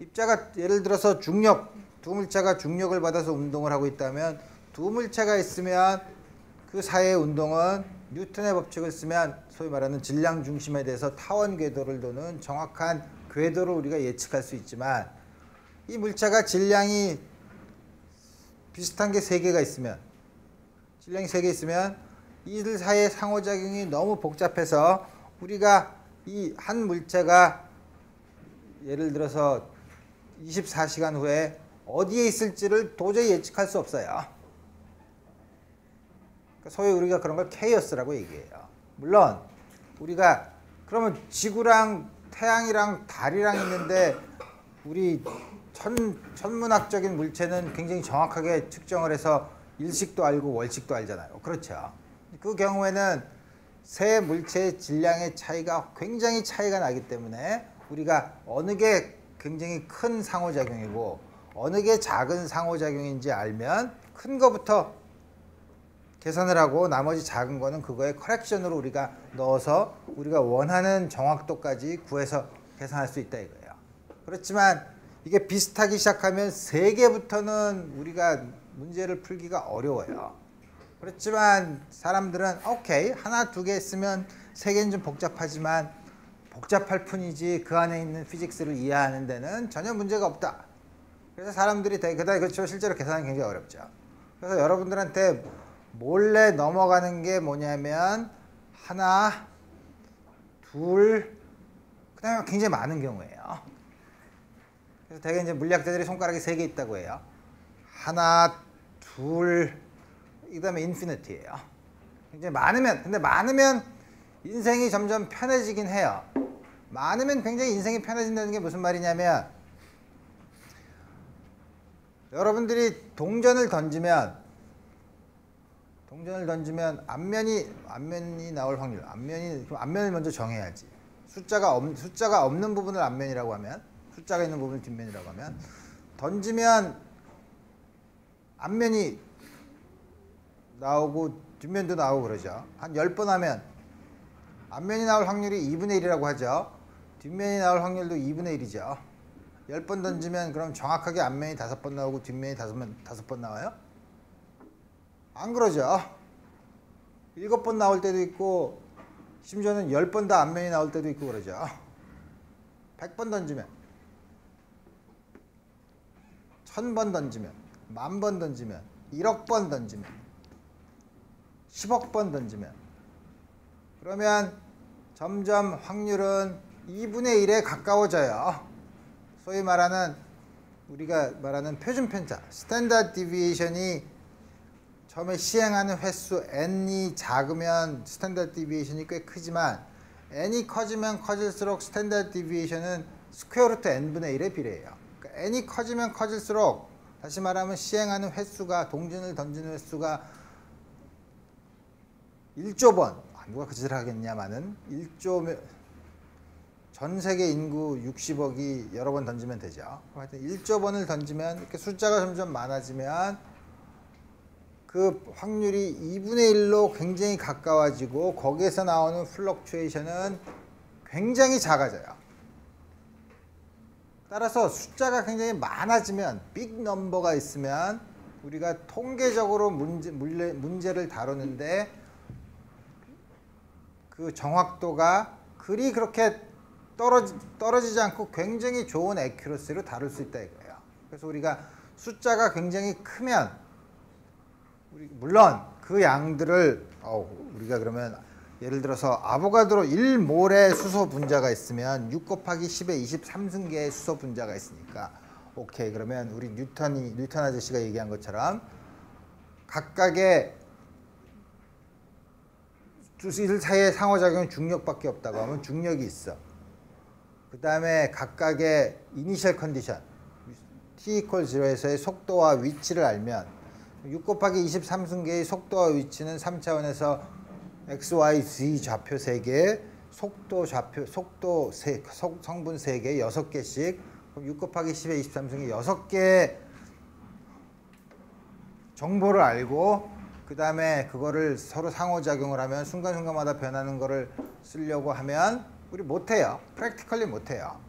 입자가 예를 들어서 중력, 두 물체가 중력을 받아서 운동을 하고 있다면 두 물체가 있으면 그 사이의 운동은 뉴턴의 법칙을 쓰면 소위 말하는 질량 중심에 대해서 타원 궤도를 도는 정확한 궤도를 우리가 예측할 수 있지만 이 물체가 질량이 비슷한 게 3개가 있으면 질량이 3개 있으면 이들 사이의 상호작용이 너무 복잡해서 우리가 이 한 물체가 예를 들어서 24시간 후에 어디에 있을지를 도저히 예측할 수 없어요. 소위 우리가 그런 걸 케이오스라고 얘기해요. 물론 우리가 그러면 지구랑 태양이랑 달이랑 있는데 우리 천문학적인 물체는 굉장히 정확하게 측정을 해서 일식도 알고 월식도 알잖아요. 그렇죠. 그 경우에는 세 물체의 질량의 차이가 굉장히 차이가 나기 때문에 우리가 어느 게 굉장히 큰 상호작용이고 어느 게 작은 상호작용인지 알면 큰 거부터 계산을 하고 나머지 작은 거는 그거에 커렉션으로 우리가 넣어서 우리가 원하는 정확도까지 구해서 계산할 수 있다 이거예요. 그렇지만 이게 비슷하기 시작하면 3개부터는 우리가 문제를 풀기가 어려워요. 그렇지만 사람들은 오케이 하나 두 개 있으면 3개는 좀 복잡하지만 복잡할 뿐이지 그 안에 있는 피직스를 이해하는 데는 전혀 문제가 없다. 그래서 사람들이 그다음에 그렇죠. 실제로 계산하기 굉장히 어렵죠. 그래서 여러분들한테 몰래 넘어가는 게 뭐냐면 하나, 둘, 그 다음에 굉장히 많은 경우예요. 그래서 대개 이제 물리학자들이 손가락이 3개 있다고 해요. 하나, 둘, 그 다음에 인피니티예요. 굉장히 많으면, 근데 많으면 인생이 점점 편해지긴 해요. 많으면 굉장히 인생이 편해진다는 게 무슨 말이냐면 여러분들이 동전을 던지면 앞면이 나올 확률, 앞면을 먼저 정해야지. 숫자가 없는 부분을 앞면이라고 하면, 숫자가 있는 부분을 뒷면이라고 하면, 던지면 앞면이 나오고 뒷면도 나오고 그러죠. 한 10번 하면 앞면이 나올 확률이 2분의 1이라고 하죠. 뒷면이 나올 확률도 2분의 1이죠. 10번 던지면 그럼 정확하게 앞면이 5번 나오고 뒷면이 5번 나와요? 안 그러죠. 7번 나올 때도 있고 심지어는 10번 다 앞면이 나올 때도 있고 그러죠. 100번 던지면 1000번 던지면, 10,000번 던지면, 1억 번 던지면, 10억 번 던지면, 그러면 점점 확률은 2분의 1에 가까워져요. 소위 말하는 우리가 말하는 표준 편차, 스탠다드 디비에이션이 처음에 시행하는 횟수 n이 작으면 스탠다드 디비에이션이 꽤 크지만 n이 커지면 커질수록 스탠다드 디비에이션은 스퀘어 루트 n분의 1에 비례해요. 그러니까 n이 커지면 커질수록 다시 말하면 시행하는 횟수가 동전을 던지는 횟수가 1조 번, 누가 그 짓을 하겠냐마는 1조 전 세계 인구 60억이 여러 번 던지면 되죠. 하여튼 1조 번을 던지면 이렇게 숫자가 점점 많아지면 그 확률이 2분의 1로 굉장히 가까워지고 거기에서 나오는 플럭추에이션은 굉장히 작아져요. 따라서 숫자가 굉장히 많아지면 빅 넘버가 있으면 우리가 통계적으로 문제를 다루는데 그 정확도가 그리 그렇게 떨어지지 않고 굉장히 좋은 애큐러시로 다룰 수 있다 이거예요. 그래서 우리가 숫자가 굉장히 크면 물론 그 양들을 우리가 그러면 예를 들어서 아보가드로 1몰의 수소 분자가 있으면 6 곱하기 10의 23승계의 수소 분자가 있으니까 오케이, 그러면 우리 뉴턴 아저씨가 얘기한 것처럼 각각의 두실 사이의 상호작용은 중력밖에 없다고 하면 중력이 있어. 그 다음에 각각의 이니셜 컨디션 t = 0에서의 속도와 위치를 알면 6 곱하기 23승계의 속도와 위치는 3차원에서 x, y, z 좌표 3개, 속도 성분 3개, 6개씩, 그럼 6 곱하기 10의 23승계 6개의 정보를 알고 그 다음에 그거를 서로 상호작용을 하면 순간순간마다 변하는 거를 쓰려고 하면 우리 못해요. 프랙티컬리 못해요.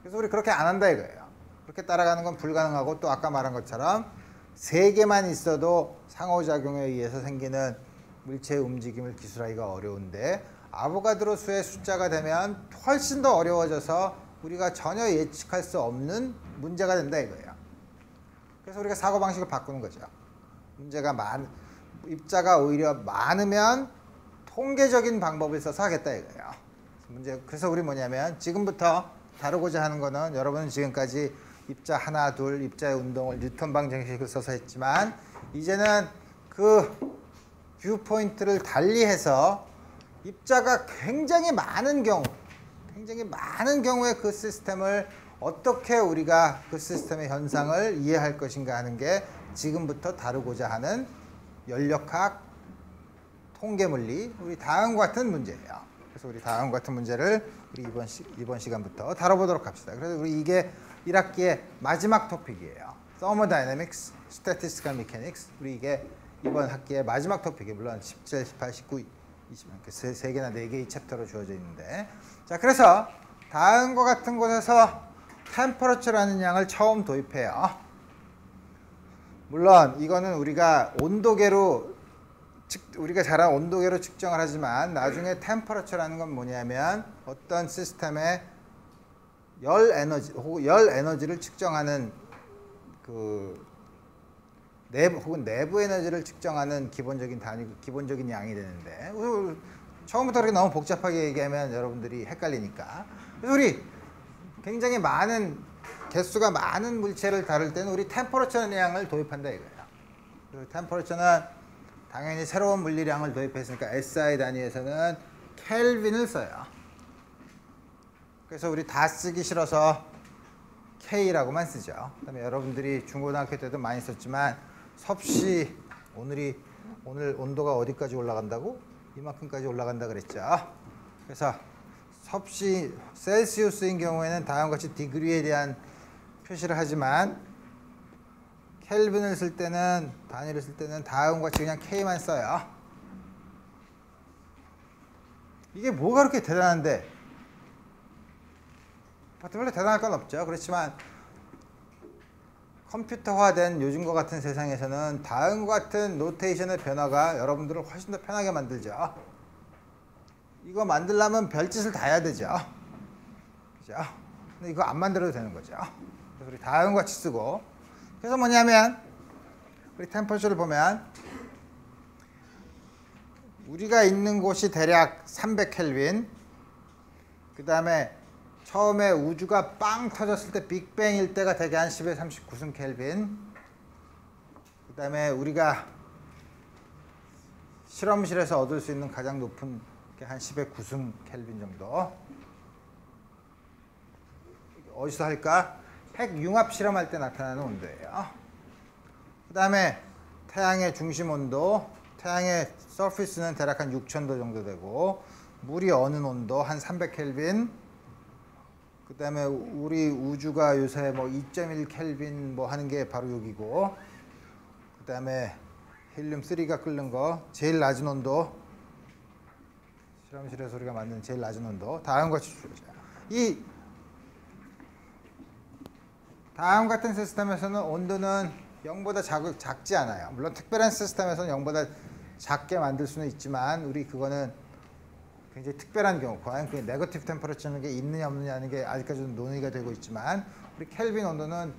그래서 우리 그렇게 안 한다 이거예요. 그렇게 따라가는 건 불가능하고 또 아까 말한 것처럼 3개만 있어도 상호작용에 의해서 생기는 물체의 움직임을 기술하기가 어려운데 아보가드로 수의 숫자가 되면 훨씬 더 어려워져서 우리가 전혀 예측할 수 없는 문제가 된다 이거예요. 그래서 우리가 사고방식을 바꾸는 거죠. 입자가 오히려 많으면 통계적인 방법을 써서 하겠다 이거예요. 그래서 우리 뭐냐면 지금부터 다루고자 하는 거는 여러분은 지금까지 입자 하나, 둘, 입자의 운동을 뉴턴 방정식을 써서 했지만 이제는 그 뷰포인트를 달리해서 입자가 굉장히 많은 경우에 그 시스템을 어떻게 우리가 그 시스템의 현상을 이해할 것인가 하는 게 지금부터 다루고자 하는 연력학 통계물리 우리 다음과 같은 문제예요. 그래서 우리 다음과 같은 문제를 우리 이번 시간부터 다뤄보도록 합시다. 그래서 우리 이게 1학기의 마지막 토픽이에요. Thermodynamics, Statistical Mechanics. 우리 이게 이번 학기의 마지막 토픽이에요. 물론 17, 18, 19, 20 이렇게 3개나 4개의 챕터로 주어져 있는데 자, 그래서 다음과 같은 곳에서 템퍼러처라는 양을 처음 도입해요. 물론 이거는 우리가 우리가 잘 아는 온도계로 측정을 하지만 나중에 템퍼러처라는 건 뭐냐면 어떤 시스템의 열 에너지를 측정하는 그 내부 에너지를 측정하는 기본적인 양이 되는데 처음부터 그렇게 너무 복잡하게 얘기하면 여러분들이 헷갈리니까 그래서 우리 굉장히 개수가 많은 물체를 다룰 때는 우리 템퍼러처라는 양을 도입한다 이거예요. 템퍼러처는 당연히 새로운 물리량을 도입했으니까 SI 단위에서는 켈빈을 써요. 그래서 우리 다 쓰기 싫어서 K라고만 쓰죠. 그다음에 여러분들이 중고등학교 때도 많이 썼지만 섭씨 오늘 온도가 어디까지 올라간다고? 이만큼까지 올라간다 그랬죠. 그래서 섭씨 셀시우스인 경우에는 다음과 같이 디그리에 대한 표시를 하지만 켈빈을 쓸 때는 단위를 쓸 때는 다음과 같이 그냥 K만 써요. 이게 뭐가 그렇게 대단한데? 별로 대단할 건 없죠. 그렇지만 컴퓨터화된 요즘과 같은 세상에서는 다음과 같은 노테이션의 변화가 여러분들을 훨씬 더 편하게 만들죠. 이거 만들려면 별짓을 다 해야 되죠. 그죠? 근데 이거 안 만들어도 되는 거죠. 그래서 우리 다음과 같이 쓰고 그래서 뭐냐면 우리 템퍼처를 보면 우리가 있는 곳이 대략 300켈빈, 그 다음에 처음에 우주가 빵 터졌을 때 빅뱅일 때가 대개 한 10에 39승 켈빈, 그 다음에 우리가 실험실에서 얻을 수 있는 가장 높은 게 한 10에 9승 켈빈 정도. 어디서 할까? 핵융합 실험할 때 나타나는 온도예요. 그 다음에 태양의 중심 온도, 태양의 서피스는 대략 한 6000도 정도 되고, 물이 어는 온도 한 300켈빈, 그 다음에 우리 우주가 요새 뭐 2.1 켈빈 뭐 하는 게 바로 여기고, 그 다음에 헬륨 3가 끓는 거, 제일 낮은 온도, 실험실에서 우리가 만든 제일 낮은 온도, 다음과 같이 주어져요. 이 다음 같은 시스템에서는 온도는 0보다 작지 않아요. 물론 특별한 시스템에서는 0보다 작게 만들 수는 있지만, 우리 그거는 굉장히 특별한 경우, 과연 그 네거티브 템퍼러처라는 게 있느냐 없느냐 하는 게 아직까지는 논의가 되고 있지만, 우리 켈빈 온도는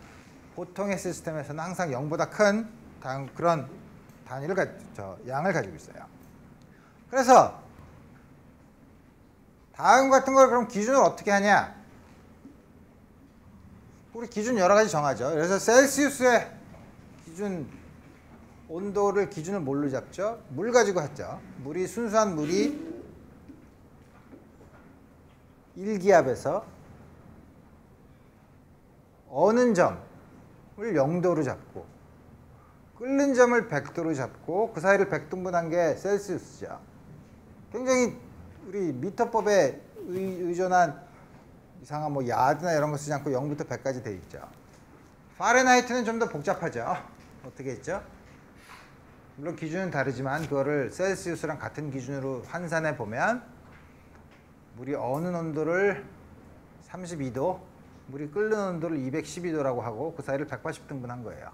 보통의 시스템에서는 항상 0보다 큰 그런 단위를 양을 가지고 있어요. 그래서 다음 같은 걸 그럼 기준을 어떻게 하냐? 우리 기준 여러 가지 정하죠. 그래서 셀시우스의 기준 온도를 기준을 뭘로 잡죠? 물 가지고 했죠. 순수한 물이 1기압에서 어는 점을 0도로 잡고 끓는 점을 100도로 잡고 그 사이를 100등분한 게 셀시우스죠. 굉장히 우리 미터법에 의존한 이상한 뭐 야드나 이런 거 쓰지 않고 0부터 100까지 돼 있죠. 파렌하이트는 좀 더 복잡하죠. 어떻게 했죠? 물론 기준은 다르지만 그거를 셀시우스랑 같은 기준으로 환산해 보면 물이 어는 온도를 32도, 물이 끓는 온도를 212도라고 하고 그 사이를 180등분한 거예요.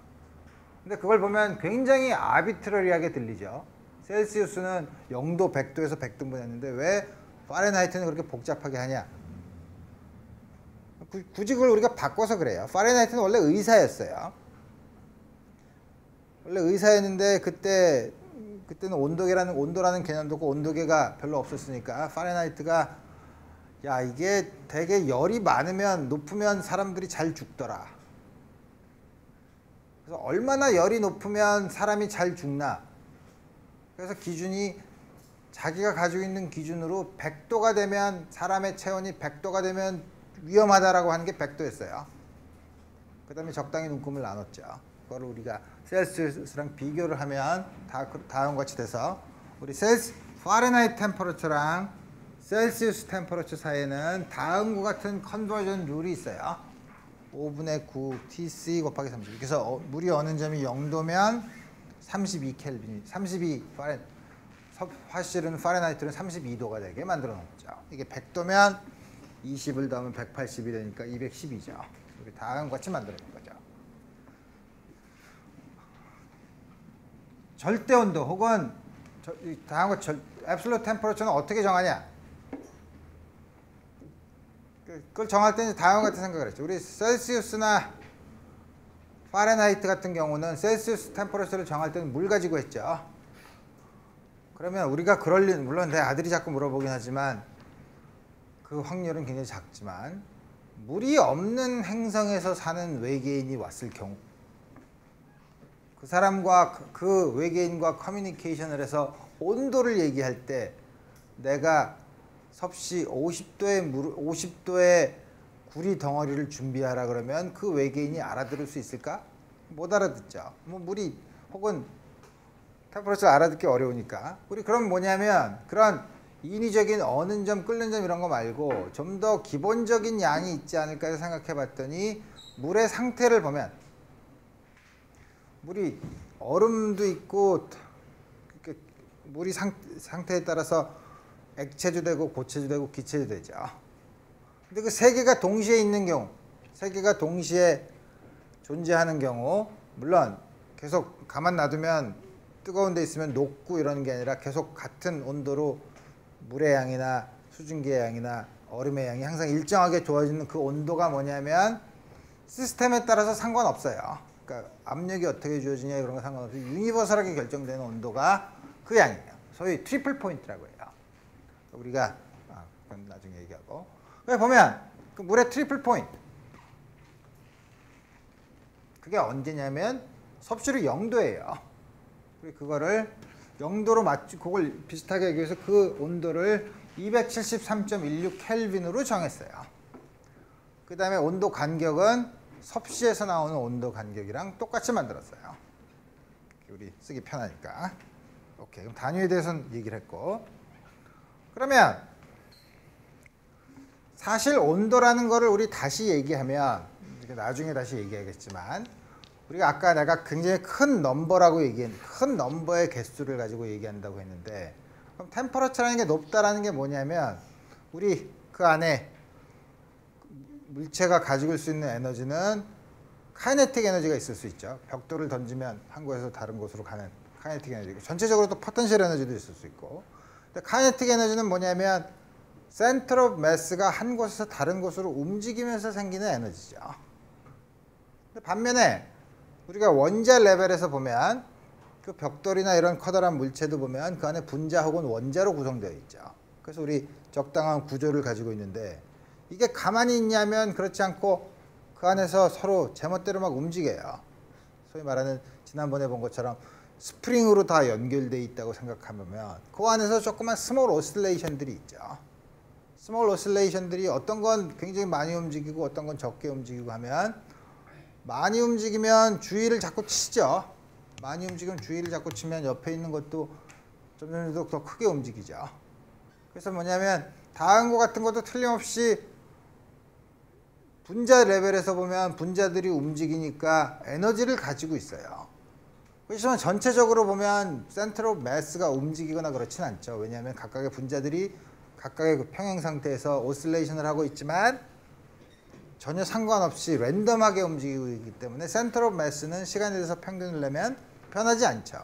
근데 그걸 보면 굉장히 아비트러리하게 들리죠. 셀시우스는 0도, 100도에서 100등분했는데 왜 파렌하이트는 그렇게 복잡하게 하냐? 굳이 그걸 우리가 바꿔서 그래요. 파렌하이트는 원래 의사였어요. 원래 의사였는데 그때는 온도라는 개념도 없고 온도계가 별로 없었으니까 파렌하이트가 야, 이게 되게 열이 높으면 사람들이 잘 죽더라. 그래서 얼마나 열이 높으면 사람이 잘 죽나. 그래서 기준이 자기가 가지고 있는 기준으로 100도가 되면 사람의 체온이 100도가 되면 위험하다라고 하는 게 100도였어요. 그 다음에 적당히 눈금을 나눴죠. 그걸 우리가 셀시우스랑 비교를 하면 다음과 같이 돼서 우리 파렌하이트 템퍼러처랑 셀시우스 템퍼러처 사이에는 다음과 같은 컨버전 룰이 있어요. 5분의 9 Tc 곱하기 30. 그래서 물이 어는 점이 0도면 32 켈빈이 32 사실은 파렌하이트는 32도가 되게 만들어 놓죠. 이게 100도면 20을 더하면 180이 되니까 210이죠. 우리 다음과 같이 만들어 놓은 거죠. 절대 온도 혹은 다음과 앱솔루트 템퍼러처는 어떻게 정하냐? 그걸 정할 때는 다음과 같은 생각을 했죠. 우리 셀시우스나 파렌하이트 같은 경우는 셀시우스 템퍼러처를 정할 때는 물 가지고 했죠. 그러면 우리가 물론 내 아들이 자꾸 물어보긴 하지만 그 확률은 굉장히 작지만 물이 없는 행성에서 사는 외계인이 왔을 경우 그 사람과 그 외계인과 커뮤니케이션을 해서 온도를 얘기할 때 내가 섭씨 50도의 구리 덩어리를 준비하라 그러면 그 외계인이 알아들을 수 있을까? 못 알아듣죠. 물이 혹은 템퍼러처를 알아듣기 어려우니까. 우리 그럼 뭐냐면 그런 인위적인 어는 점, 끓는 점 이런 거 말고 좀 더 기본적인 양이 있지 않을까 해서 생각해 봤더니 물의 상태를 보면 물이 얼음도 있고 물이 상태에 따라서 액체도 되고 고체도 되고 기체도 되죠. 근데 그 세 개가 동시에 있는 경우, 세 개가 동시에 존재하는 경우, 물론 계속 가만 놔두면 뜨거운 데 있으면 녹고 이러는 게 아니라 계속 같은 온도로 물의 양이나 수증기의 양이나 얼음의 양이 항상 일정하게 좋아지는 그 온도가 뭐냐면 시스템에 따라서 상관없어요. 그러니까 압력이 어떻게 주어지냐 이런 거 상관없이 유니버설하게 결정되는 온도가 그 양이에요. 소위 트리플 포인트라고 해요. 우리가 그건 나중에 얘기하고. 그래 보면 그 물의 트리플 포인트. 그게 언제냐면 섭씨로 0도예요. 그리고 그거를 0도로 그걸 비슷하게 하기 위해서 그 온도를 273.16 켈빈으로 정했어요. 그 다음에 온도 간격은 섭씨에서 나오는 온도 간격이랑 똑같이 만들었어요. 우리 쓰기 편하니까. 오케이. 그럼 단위에 대해서는 얘기를 했고. 그러면 사실 온도라는 거를 우리 다시 얘기하면 나중에 다시 얘기하겠지만 우리가 아까 내가 굉장히 큰 넘버라고 얘기한 큰 넘버의 개수를 가지고 얘기한다고 했는데 그럼 템퍼러처라는 게 높다라는 게 뭐냐면 우리 그 안에 물체가 가지고 있을 수 있는 에너지는 카이네틱 에너지가 있을 수 있죠. 벽돌을 던지면 한 곳에서 다른 곳으로 가는 카이네틱 에너지. 전체적으로 또 포텐셜 에너지도 있을 수 있고. 근데 카이네틱 에너지는 뭐냐면 센터 오브 매스가 한 곳에서 다른 곳으로 움직이면서 생기는 에너지죠. 근데 반면에 우리가 원자 레벨에서 보면 그 벽돌이나 이런 커다란 물체도 보면 그 안에 분자 혹은 원자로 구성되어 있죠. 그래서 우리 적당한 구조를 가지고 있는데 이게 가만히 있냐면 그렇지 않고 그 안에서 서로 제멋대로 막 움직여요. 소위 말하는 지난번에 본 것처럼 스프링으로 다 연결되어 있다고 생각하면 그 안에서 조그만 스몰 오실레이션들이 있죠. 스몰 오실레이션들이 어떤 건 굉장히 많이 움직이고 어떤 건 적게 움직이고 하면 많이 움직이면 주위를 자꾸 치죠. 많이 움직이면 주위를 자꾸 치면 옆에 있는 것도 점점 더 크게 움직이죠. 그래서 뭐냐면 다음 거 같은 것도 틀림없이 분자 레벨에서 보면 분자들이 움직이니까 에너지를 가지고 있어요. 그렇지만 전체적으로 보면 센터 오브 매스가 움직이거나 그렇진 않죠. 왜냐하면 각각의 분자들이 각각의 그 평행 상태에서 오실레이션을 하고 있지만 전혀 상관없이 랜덤하게 움직이고 있기 때문에 센터 오브 매스는 시간에 대해서 평균을 내면 변하지 않죠.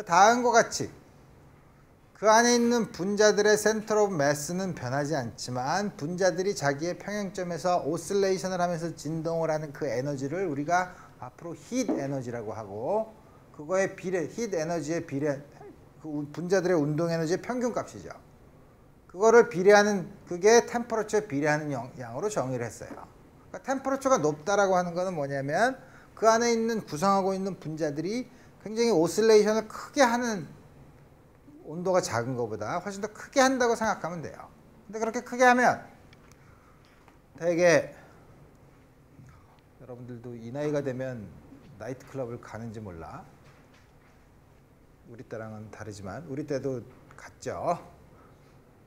다음과 같이 그 안에 있는 분자들의 센터 오브 매스는 변하지 않지만 분자들이 자기의 평행점에서 오실레이션을 하면서 진동을 하는 그 에너지를 우리가 앞으로 히트 에너지라고 하고 그거의 비례, 히트 에너지의 비례, 그 분자들의 운동 에너지의 평균값이죠. 그거를 비례하는 그게 템퍼러처에 비례하는 양으로 정의를 했어요. 그러니까 템퍼러처가 높다라고 하는 거는 뭐냐면 그 안에 있는 구성하고 있는 분자들이 굉장히 오실레이션을 크게 하는 온도가 작은 것보다 훨씬 더 크게 한다고 생각하면 돼요. 근데 그렇게 크게 하면 되게 여러분들도 이 나이가 되면 나이트클럽을 가는지 몰라. 우리 때랑은 다르지만 우리 때도 갔죠.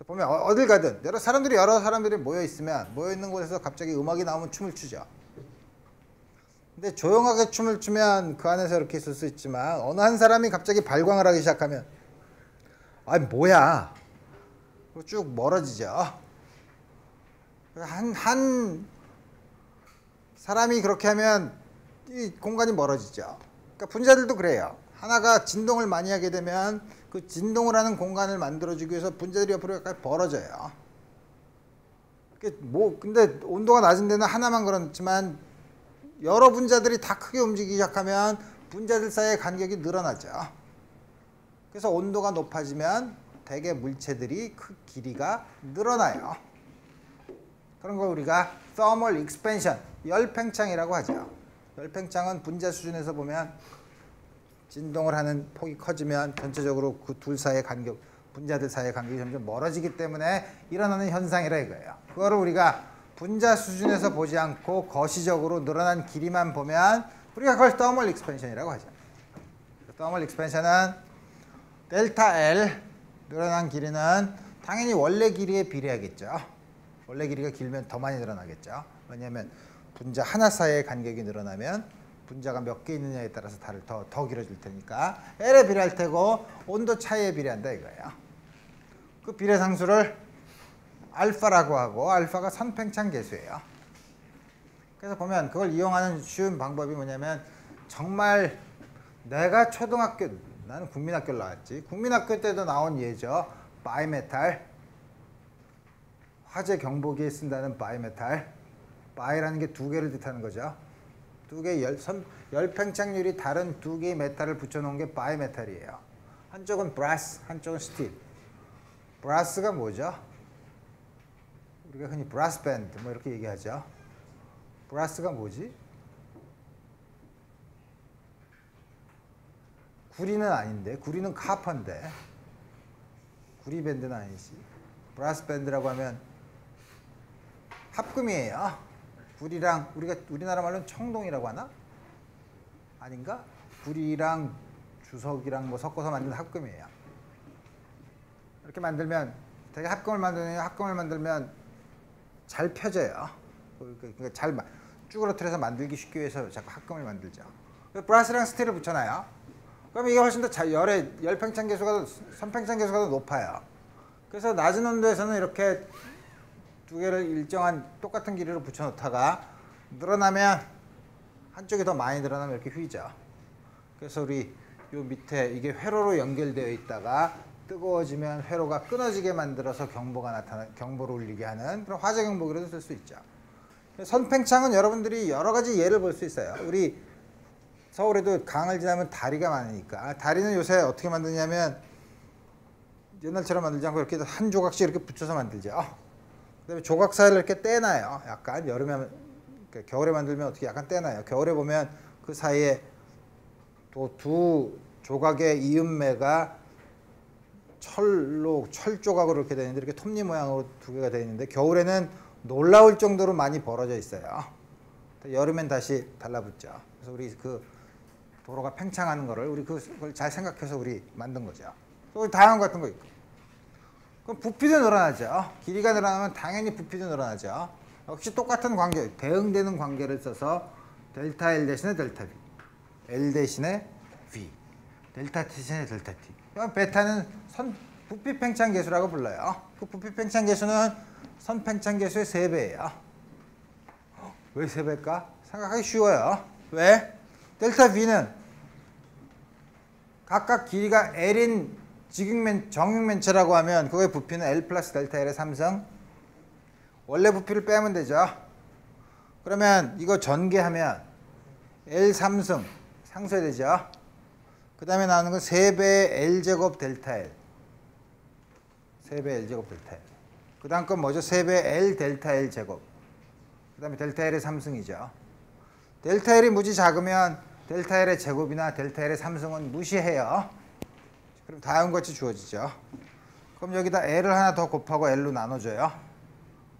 보면 어딜 가든 여러 사람들이 모여 있으면 모여 있는 곳에서 갑자기 음악이 나오면 춤을 추죠. 근데 조용하게 춤을 추면 그 안에서 이렇게 있을 수 있지만 어느 한 사람이 갑자기 발광을 하기 시작하면 아니 뭐야 쭉 멀어지죠. 한 사람이 그렇게 하면 이 공간이 멀어지죠. 그러니까 분자들도 그래요. 하나가 진동을 많이 하게 되면 그 진동을 하는 공간을 만들어주기 위해서 분자들이 옆으로 약간 벌어져요. 근데 온도가 낮은 데는 하나만 그렇지만 여러 분자들이 다 크게 움직이기 시작하면 분자들 사이의 간격이 늘어나죠. 그래서 온도가 높아지면 대개 물체들이 그 길이가 늘어나요. 그런 걸 우리가 thermal expansion, 열팽창이라고 하죠. 열팽창은 분자 수준에서 보면 진동을 하는 폭이 커지면 전체적으로 그 둘 사이의 간격, 분자들 사이의 간격이 점점 멀어지기 때문에 일어나는 현상이라 이거예요. 그거를 우리가 분자 수준에서 보지 않고 거시적으로 늘어난 길이만 보면 우리가 그걸 thermal expansion이라고 하죠. thermal expansion은 델타 L 늘어난 길이는 당연히 원래 길이에 비례하겠죠. 원래 길이가 길면 더 많이 늘어나겠죠. 왜냐하면 분자 하나 사이의 간격이 늘어나면 분자가 몇 개 있느냐에 따라서 더 길어질 테니까 L에 비례할 테고 온도 차이에 비례한다 이거예요. 그 비례 상수를 알파라고 하고 알파가 선팽창 계수예요. 그래서 보면 그걸 이용하는 쉬운 방법이 뭐냐면 정말 내가 초등학교 나는 국민학교를 나왔지. 국민학교 때도 나온 예죠. 바이메탈. 화재 경보기에 쓴다는 바이메탈. 바이라는 게 두 개를 뜻하는 거죠. 두 개의 열 팽창률이 다른 두 개의 메탈을 붙여놓은 게 바이메탈이에요. 한쪽은 브라스, 한쪽은 스틸. 브라스가 뭐죠? 우리가 흔히 브라스 밴드 뭐 이렇게 얘기하죠. 브라스가 뭐지? 구리는 아닌데, 구리는 카퍼인데, 구리 밴드는 아니지. 브라스 밴드라고 하면 합금이에요. 구리랑 우리나라 말로는 청동이라고 하나? 아닌가? 구리랑 주석이랑 뭐 섞어서 만든 합금이에요. 이렇게 만들면 되게 합금을 만들면 잘 펴져요. 그러니까 잘 쭈그러뜨려서 만들기 쉽게 위해서 자꾸 합금을 만들죠. 브라스랑 스틸을 붙여놔요. 그럼 이게 훨씬 더 열 팽창 계수가 선 팽창 계수가 더 높아요. 그래서 낮은 온도에서는 이렇게 두 개를 일정한 똑같은 길이로 붙여놓다가 늘어나면 한쪽이 더 많이 늘어나면 이렇게 휘죠. 그래서 우리 요 밑에 이게 회로로 연결되어 있다가 뜨거워지면 회로가 끊어지게 만들어서 경보를 울리게 하는 그런 화재 경보기로도 쓸 수 있죠. 선팽창은 여러분들이 여러 가지 예를 볼 수 있어요. 우리 서울에도 강을 지나면 다리가 많으니까 다리는 요새 어떻게 만드냐면 옛날처럼 만들지 않고 이렇게 한 조각씩 이렇게 붙여서 만들죠. 그다음에 조각 사이를 이렇게 떼놔요. 약간 여름에 그러니까 겨울에 만들면 어떻게 약간 떼놔요. 겨울에 보면 그 사이에 또 두 조각의 이음매가 철 조각으로 이렇게 되어 있는데 이렇게 톱니 모양으로 두 개가 되어 있는데 겨울에는 놀라울 정도로 많이 벌어져 있어요. 여름엔 다시 달라붙죠. 그래서 우리 그 도로가 팽창하는 거를 우리 그걸 잘 생각해서 우리 만든 거죠. 또 다양한 거 같은 거 있고. 그럼 부피도 늘어나죠. 길이가 늘어나면 당연히 부피도 늘어나죠. 역시 똑같은 관계, 대응되는 관계를 써서 델타 L 대신에 델타 V, L 대신에 V, 델타 T 대신에 델타 T. 베타는 부피 팽창 계수라고 불러요. 그 부피 팽창 계수는 선 팽창 계수의 3배예요. 왜 3배일까? 생각하기 쉬워요. 왜? 델타 V는 각각 길이가 L인 정육면체라고 하면 그거의 부피는 L 플러스 델타 L의 3승. 원래 부피를 빼면 되죠. 그러면 이거 전개하면 L 3승 상쇄되죠. 그 다음에 나오는 건 3배의 L제곱 델타 L. 3배의 L제곱 델타 L. 그 다음 건 뭐죠? 3배의 L 델타 L 제곱. 그 다음에 델타 L의 3승이죠. 델타 L이 무지 작으면 델타 L의 제곱이나 델타 L의 3승은 무시해요. 그럼 다음같이 주어지죠. 그럼 여기다 L을 하나 더 곱하고 L로 나눠줘요.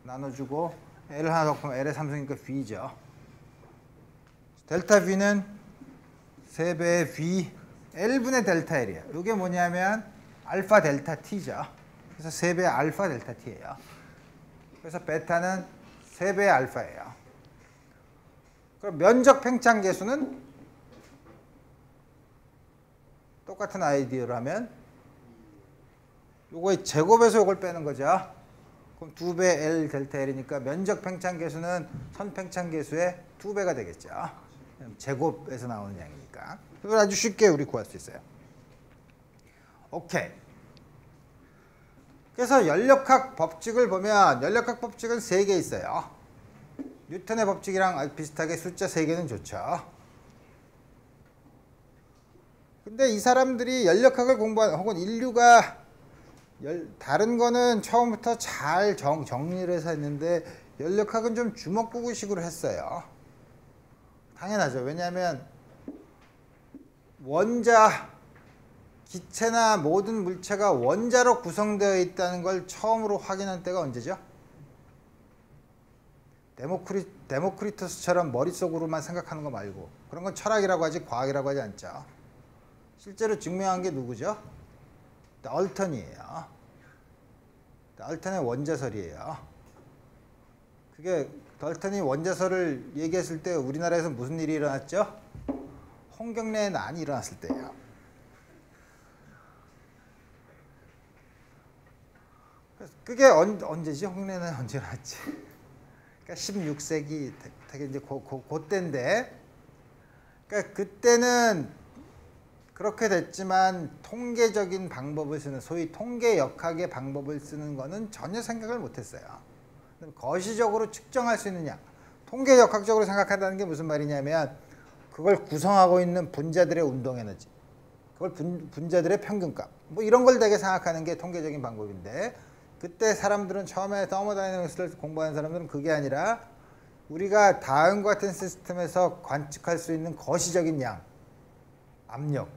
나눠주고 L을 하나 더 곱하면 L의 3승이니까 V죠. 델타 V는 3배의 V L분의 델타 L이에요. 이게 뭐냐면 알파 델타 T죠. 그래서 3배의 알파 델타 T예요. 그래서 베타는 3배의 알파예요. 그럼 면적 팽창 계수는 똑같은 아이디어로 하면 요거의 제곱에서 요걸 빼는 거죠. 그럼 2배 L 델타 L이니까 면적 팽창 계수는 선 팽창 계수의 2배가 되겠죠. 제곱에서 나오는 양이니까. 이걸 아주 쉽게 우리 구할 수 있어요. 오케이. 그래서 연력학 법칙을 보면 연력학 법칙은 3개 있어요. 뉴턴의 법칙이랑 비슷하게 숫자 3개는 좋죠. 근데 이 사람들이 연력학을 공부한 혹은 인류가 다른 거는 처음부터 잘 정리를 해서 했는데 연력학은 좀 주먹구구식으로 했어요. 당연하죠. 왜냐하면 원자, 기체나 모든 물체가 원자로 구성되어 있다는 걸 처음으로 확인한 때가 언제죠? 데모크리터스처럼 머릿속으로만 생각하는 거 말고 그런 건 철학이라고 하지 과학이라고 하지 않죠. 실제로 증명한 게 누구죠? 달턴이에요. 달턴의 원자설이에요. 그게 달턴이 원자설을 얘기했을 때 우리나라에서 무슨 일이 일어났죠? 홍경래의 난이 일어났을 때예요. 그게 언제지? 홍경래는 언제 일어났지? 그러니까 16세기 되게 이제 그때인데, 그러니까 그때는 그렇게 됐지만 통계적인 방법을 쓰는 소위 통계역학의 방법을 쓰는 거는 전혀 생각을 못했어요. 거시적으로 측정할 수 있느냐, 통계역학적으로 생각한다는 게 무슨 말이냐면 그걸 구성하고 있는 분자들의 운동 에너지, 그걸 분자들의 평균값, 뭐 이런 걸 되게 생각하는 게 통계적인 방법인데, 그때 사람들은 처음에 서머다이내믹스를 공부하는 사람들은 그게 아니라 우리가 다음과 같은 시스템에서 관측할 수 있는 거시적인 양, 압력,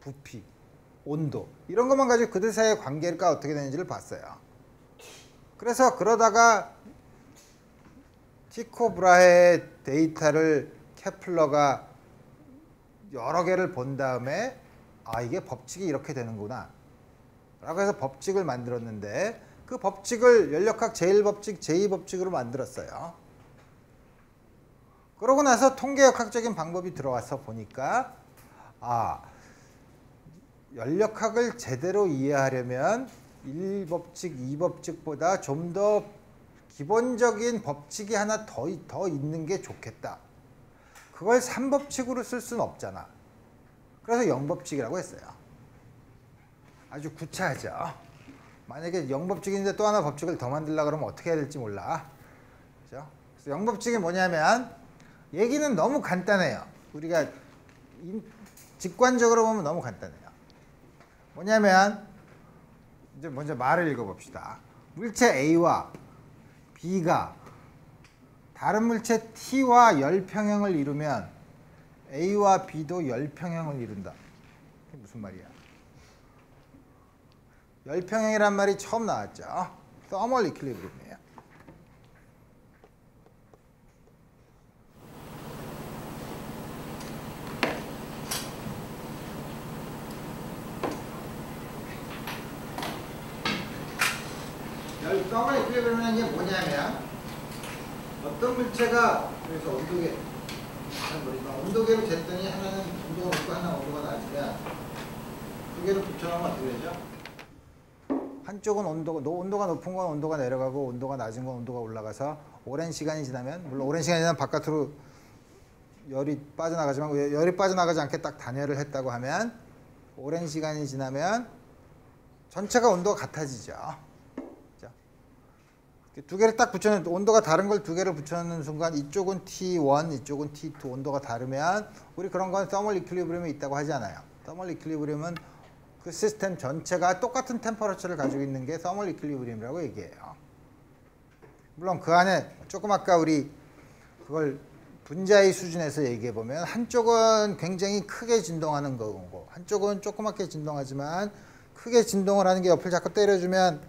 부피, 온도 이런 것만 가지고 그들 사이의 관계가 어떻게 되는지를 봤어요. 그래서 그러다가 티코 브라헤의 데이터를 케플러가 여러 개를 본 다음에 이게 법칙이 이렇게 되는구나 라고 해서 법칙을 만들었는데, 그 법칙을 연력학 제1법칙, 제2법칙으로 만들었어요. 그러고 나서 통계역학적인 방법이 들어와서 보니까 연력학을 제대로 이해하려면 1법칙, 2법칙보다 좀 더 기본적인 법칙이 하나 더 있는 게 좋겠다. 그걸 3법칙으로 쓸 수는 없잖아. 그래서 0법칙이라고 했어요. 아주 구차하죠. 만약에 0법칙인데 또 하나 법칙을 더 만들려고 그러면 어떻게 해야 될지 몰라. 그죠? 그래서 0법칙이 뭐냐면 얘기는 너무 간단해요. 우리가 직관적으로 보면 너무 간단해요. 뭐냐면 이제 먼저 말을 읽어봅시다. 물체 A와 B가 다른 물체 T와 열평형을 이루면 A와 B도 열평형을 이룬다. 그게 무슨 말이야? 열평형이란 말이 처음 나왔죠. Thermal equilibrium이에요. Thermal equilibrium이라는 게 뭐냐면 어떤 물체가, 그래서 온도계로 쟀더니 하나는 온도가 높고 하나는 온도가 낮으면 두 개를 붙여놓으면 어떻게 되죠? 한쪽은 온도가 높은 건 온도가 내려가고 온도가 낮은 건 온도가 올라가서 오랜 시간이 지나면, 물론 오랜 시간이 지나면 바깥으로 열이 빠져나가지만 열이 빠져나가지 않게 딱 단열을 했다고 하면 오랜 시간이 지나면 전체가 온도가 같아지죠. 두 개를 딱 붙여놓은, 온도가 다른 걸 두 개를 붙여놓는 순간 이쪽은 T1, 이쪽은 T2 온도가 다르면 우리 그런 건 Thermal equilibrium이 있다고 하지 않아요. Thermal equilibrium은 그 시스템 전체가 똑같은 템퍼러처를 가지고 있는 게 Thermal equilibrium이라고 얘기해요. 물론 그 안에 조금 아까 우리 그걸 분자의 수준에서 얘기해보면 한쪽은 굉장히 크게 진동하는 거고 한쪽은 조그맣게 진동하지만 크게 진동을 하는 게 옆을 자꾸 때려주면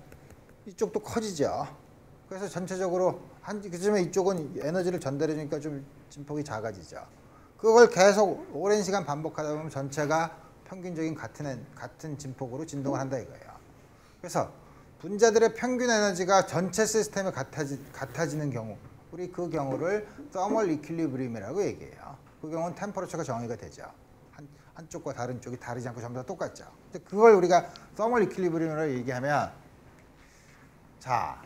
이쪽도 커지죠. 그래서 전체적으로 그쯤에 이쪽은 에너지를 전달해 주니까 좀 진폭이 작아지죠. 그걸 계속 오랜 시간 반복하다 보면 전체가 평균적인 같은 진폭으로 진동을 한다 이거예요. 그래서 분자들의 평균 에너지가 전체 시스템에 같아지는 경우, 우리 그 경우를 Thermal equilibrium이라고 얘기해요. 그 경우는 템퍼러처가 정의가 되죠. 한쪽과 다른 쪽이 다르지 않고 전부 다 똑같죠. 근데 그걸 우리가 Thermal equilibrium이라고 얘기하면, 자,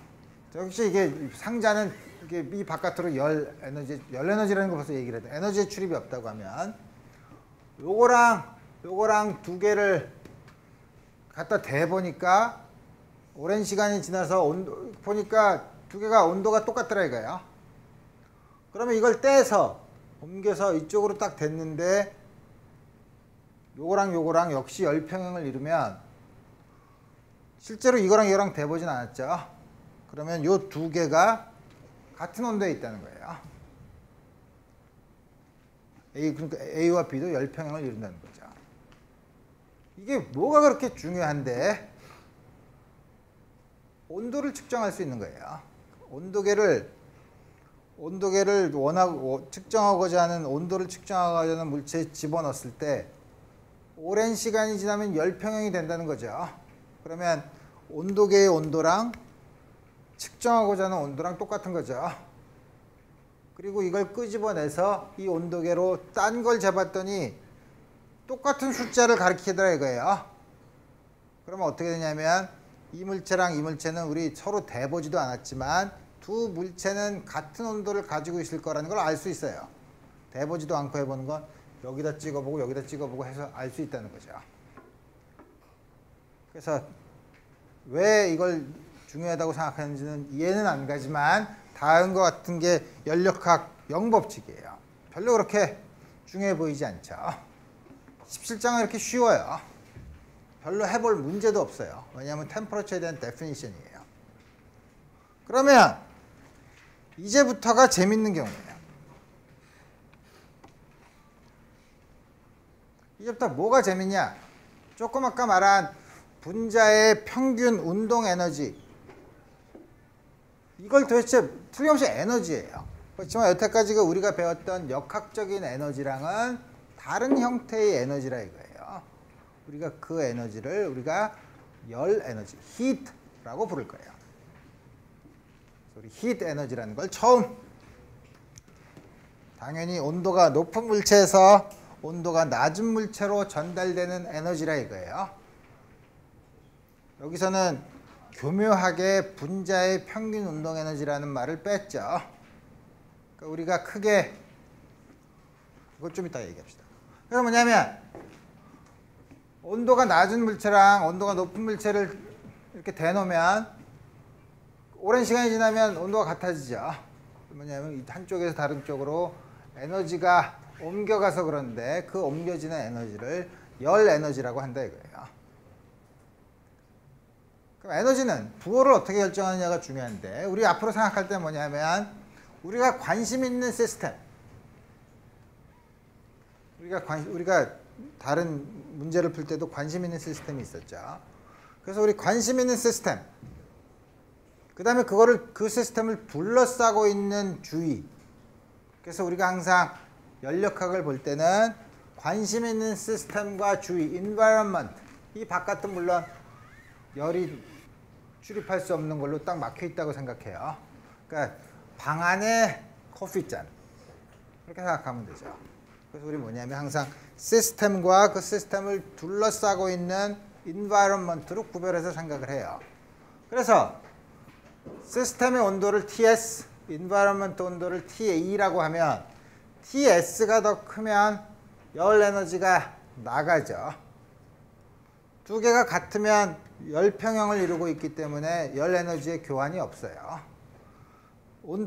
역시 이게 상자는 이게 이 바깥으로 열 에너지라는 거 벌써 얘기를 해도 에너지의 출입이 없다고 하면 요거랑 두 개를 갖다 대보니까 오랜 시간이 지나서 보니까 두 개가 온도가 똑같더라 이거예요. 그러면 이걸 떼서 옮겨서 이쪽으로 딱 댔는데 요거랑 역시 열평형을 이루면, 실제로 이거랑 대보진 않았죠. 그러면 요 두 개가 같은 온도에 있다는 거예요. 그러니까 A와 B도 열평형을 이룬다는 거죠. 이게 뭐가 그렇게 중요한데? 온도를 측정할 수 있는 거예요. 온도계를 측정하고자 하는, 온도를 측정하고자 하는 물체에 집어넣었을 때 오랜 시간이 지나면 열평형이 된다는 거죠. 그러면 온도계의 온도랑 측정하고자 하는 온도랑 똑같은 거죠. 그리고 이걸 끄집어내서 이 온도계로 딴 걸 재봤더니 똑같은 숫자를 가리키더라 이거예요. 그러면 어떻게 되냐면 이 물체랑 이 물체는 우리 서로 대보지도 않았지만 두 물체는 같은 온도를 가지고 있을 거라는 걸 알 수 있어요. 대보지도 않고 해보는 건 여기다 찍어보고 여기다 찍어보고 해서 알 수 있다는 거죠. 그래서 왜 이걸 중요하다고 생각하는지는 이해는 안 가지만 다음과 같은 게 연력학 영법칙이에요. 별로 그렇게 중요해 보이지 않죠. 17장은 이렇게 쉬워요. 별로 해볼 문제도 없어요. 왜냐하면 템퍼러처에 대한 데피니션이에요. 그러면 이제부터가 재밌는 경우예요. 이제부터 뭐가 재밌냐? 조금 아까 말한 분자의 평균 운동 에너지, 이걸 도대체 틀림없이 에너지예요. 그렇지만 여태까지 우리가 배웠던 역학적인 에너지랑은 다른 형태의 에너지라 이거예요. 우리가 그 에너지를 우리가 열 에너지, 히트라고 부를 거예요. 우리 히트 에너지라는 걸 처음, 당연히 온도가 높은 물체에서 온도가 낮은 물체로 전달되는 에너지라 이거예요. 여기서는 교묘하게 분자의 평균 운동 에너지라는 말을 뺐죠. 그러니까 우리가 크게 이걸 좀 이따 얘기합시다. 그래서 뭐냐면 온도가 낮은 물체랑 온도가 높은 물체를 이렇게 대놓으면 오랜 시간이 지나면 온도가 같아지죠. 뭐냐면 한쪽에서 다른 쪽으로 에너지가 옮겨가서 그런데 그 옮겨지는 에너지를 열 에너지라고 한다 이거예요. 그럼 에너지는 부호를 어떻게 결정하느냐가 중요한데, 우리 앞으로 생각할 때 뭐냐면 우리가 관심 있는 시스템, 우리가 다른 문제를 풀 때도 관심 있는 시스템이 있었죠. 그래서 우리 관심 있는 시스템, 그 다음에 그 시스템을 둘러싸고 있는 주위. 그래서 우리가 항상 연력학을 볼 때는 관심 있는 시스템과 주위, environment, 이 바깥은 물론 열이 출입할 수 없는 걸로 딱 막혀 있다고 생각해요. 그러니까 방 안에 커피잔, 그렇게 생각하면 되죠. 그래서 우리 뭐냐면 항상 시스템과 그 시스템을 둘러싸고 있는 environment로 구별해서 생각을 해요. 그래서 시스템의 온도를 TS, environment 온도를 TA라고 하면 TS가 더 크면 열 에너지가 나가죠. 두 개가 같으면 열평형을 이루고 있기 때문에 열 에너지의 교환이 없어요.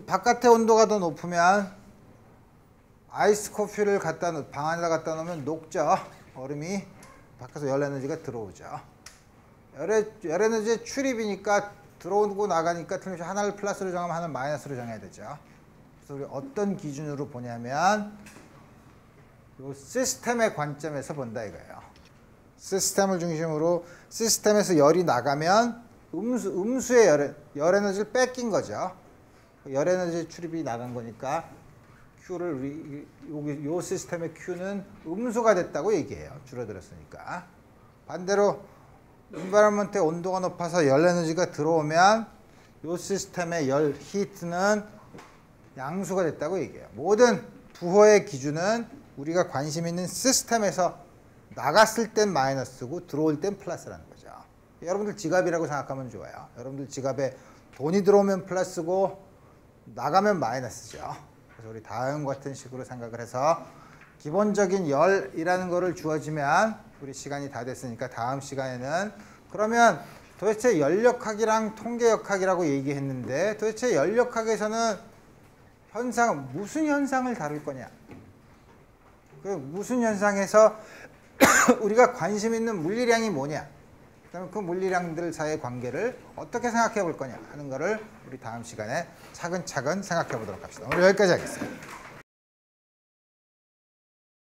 바깥의 온도가 더 높으면 아이스 커피를 방 안에다 갖다 놓으면 녹죠. 얼음이 바깥에서 열 에너지가 들어오죠. 열 에너지의 출입이니까 들어오고 나가니까 틀림없이 하나를 플러스로 정하면 하나를 마이너스로 정해야 되죠. 그래서 우리 어떤 기준으로 보냐면 이 시스템의 관점에서 본다 이거예요. 시스템을 중심으로 시스템에서 열이 나가면 음수의 열 에너지를 뺏긴 거죠. 열 에너지 출입이 나간 거니까 Q를 요 시스템의 Q는 음수가 됐다고 얘기해요. 줄어들었으니까. 반대로 environment의 온도가 높아서 열 에너지가 들어오면 요 시스템의 열 히트는 양수가 됐다고 얘기해요. 모든 부호의 기준은 우리가 관심 있는 시스템에서 나갔을 땐 마이너스고 들어올 땐 플러스라는 거죠. 여러분들 지갑이라고 생각하면 좋아요. 여러분들 지갑에 돈이 들어오면 플러스고 나가면 마이너스죠. 그래서 우리 다음과 같은 식으로 생각을 해서 기본적인 열이라는 거를 주어지면 우리 시간이 다 됐으니까 다음 시간에는 그러면 도대체 연력학이랑 통계역학이라고 얘기했는데 도대체 연력학에서는 무슨 현상을 다룰 거냐? 무슨 현상에서 우리가 관심 있는 물리량이 뭐냐? 그다음에 그 물리량들 사이의 관계를 어떻게 생각해 볼 거냐 하는 거를 우리 다음 시간에 차근차근 생각해 보도록 합시다. 오늘 여기까지 하겠습니다.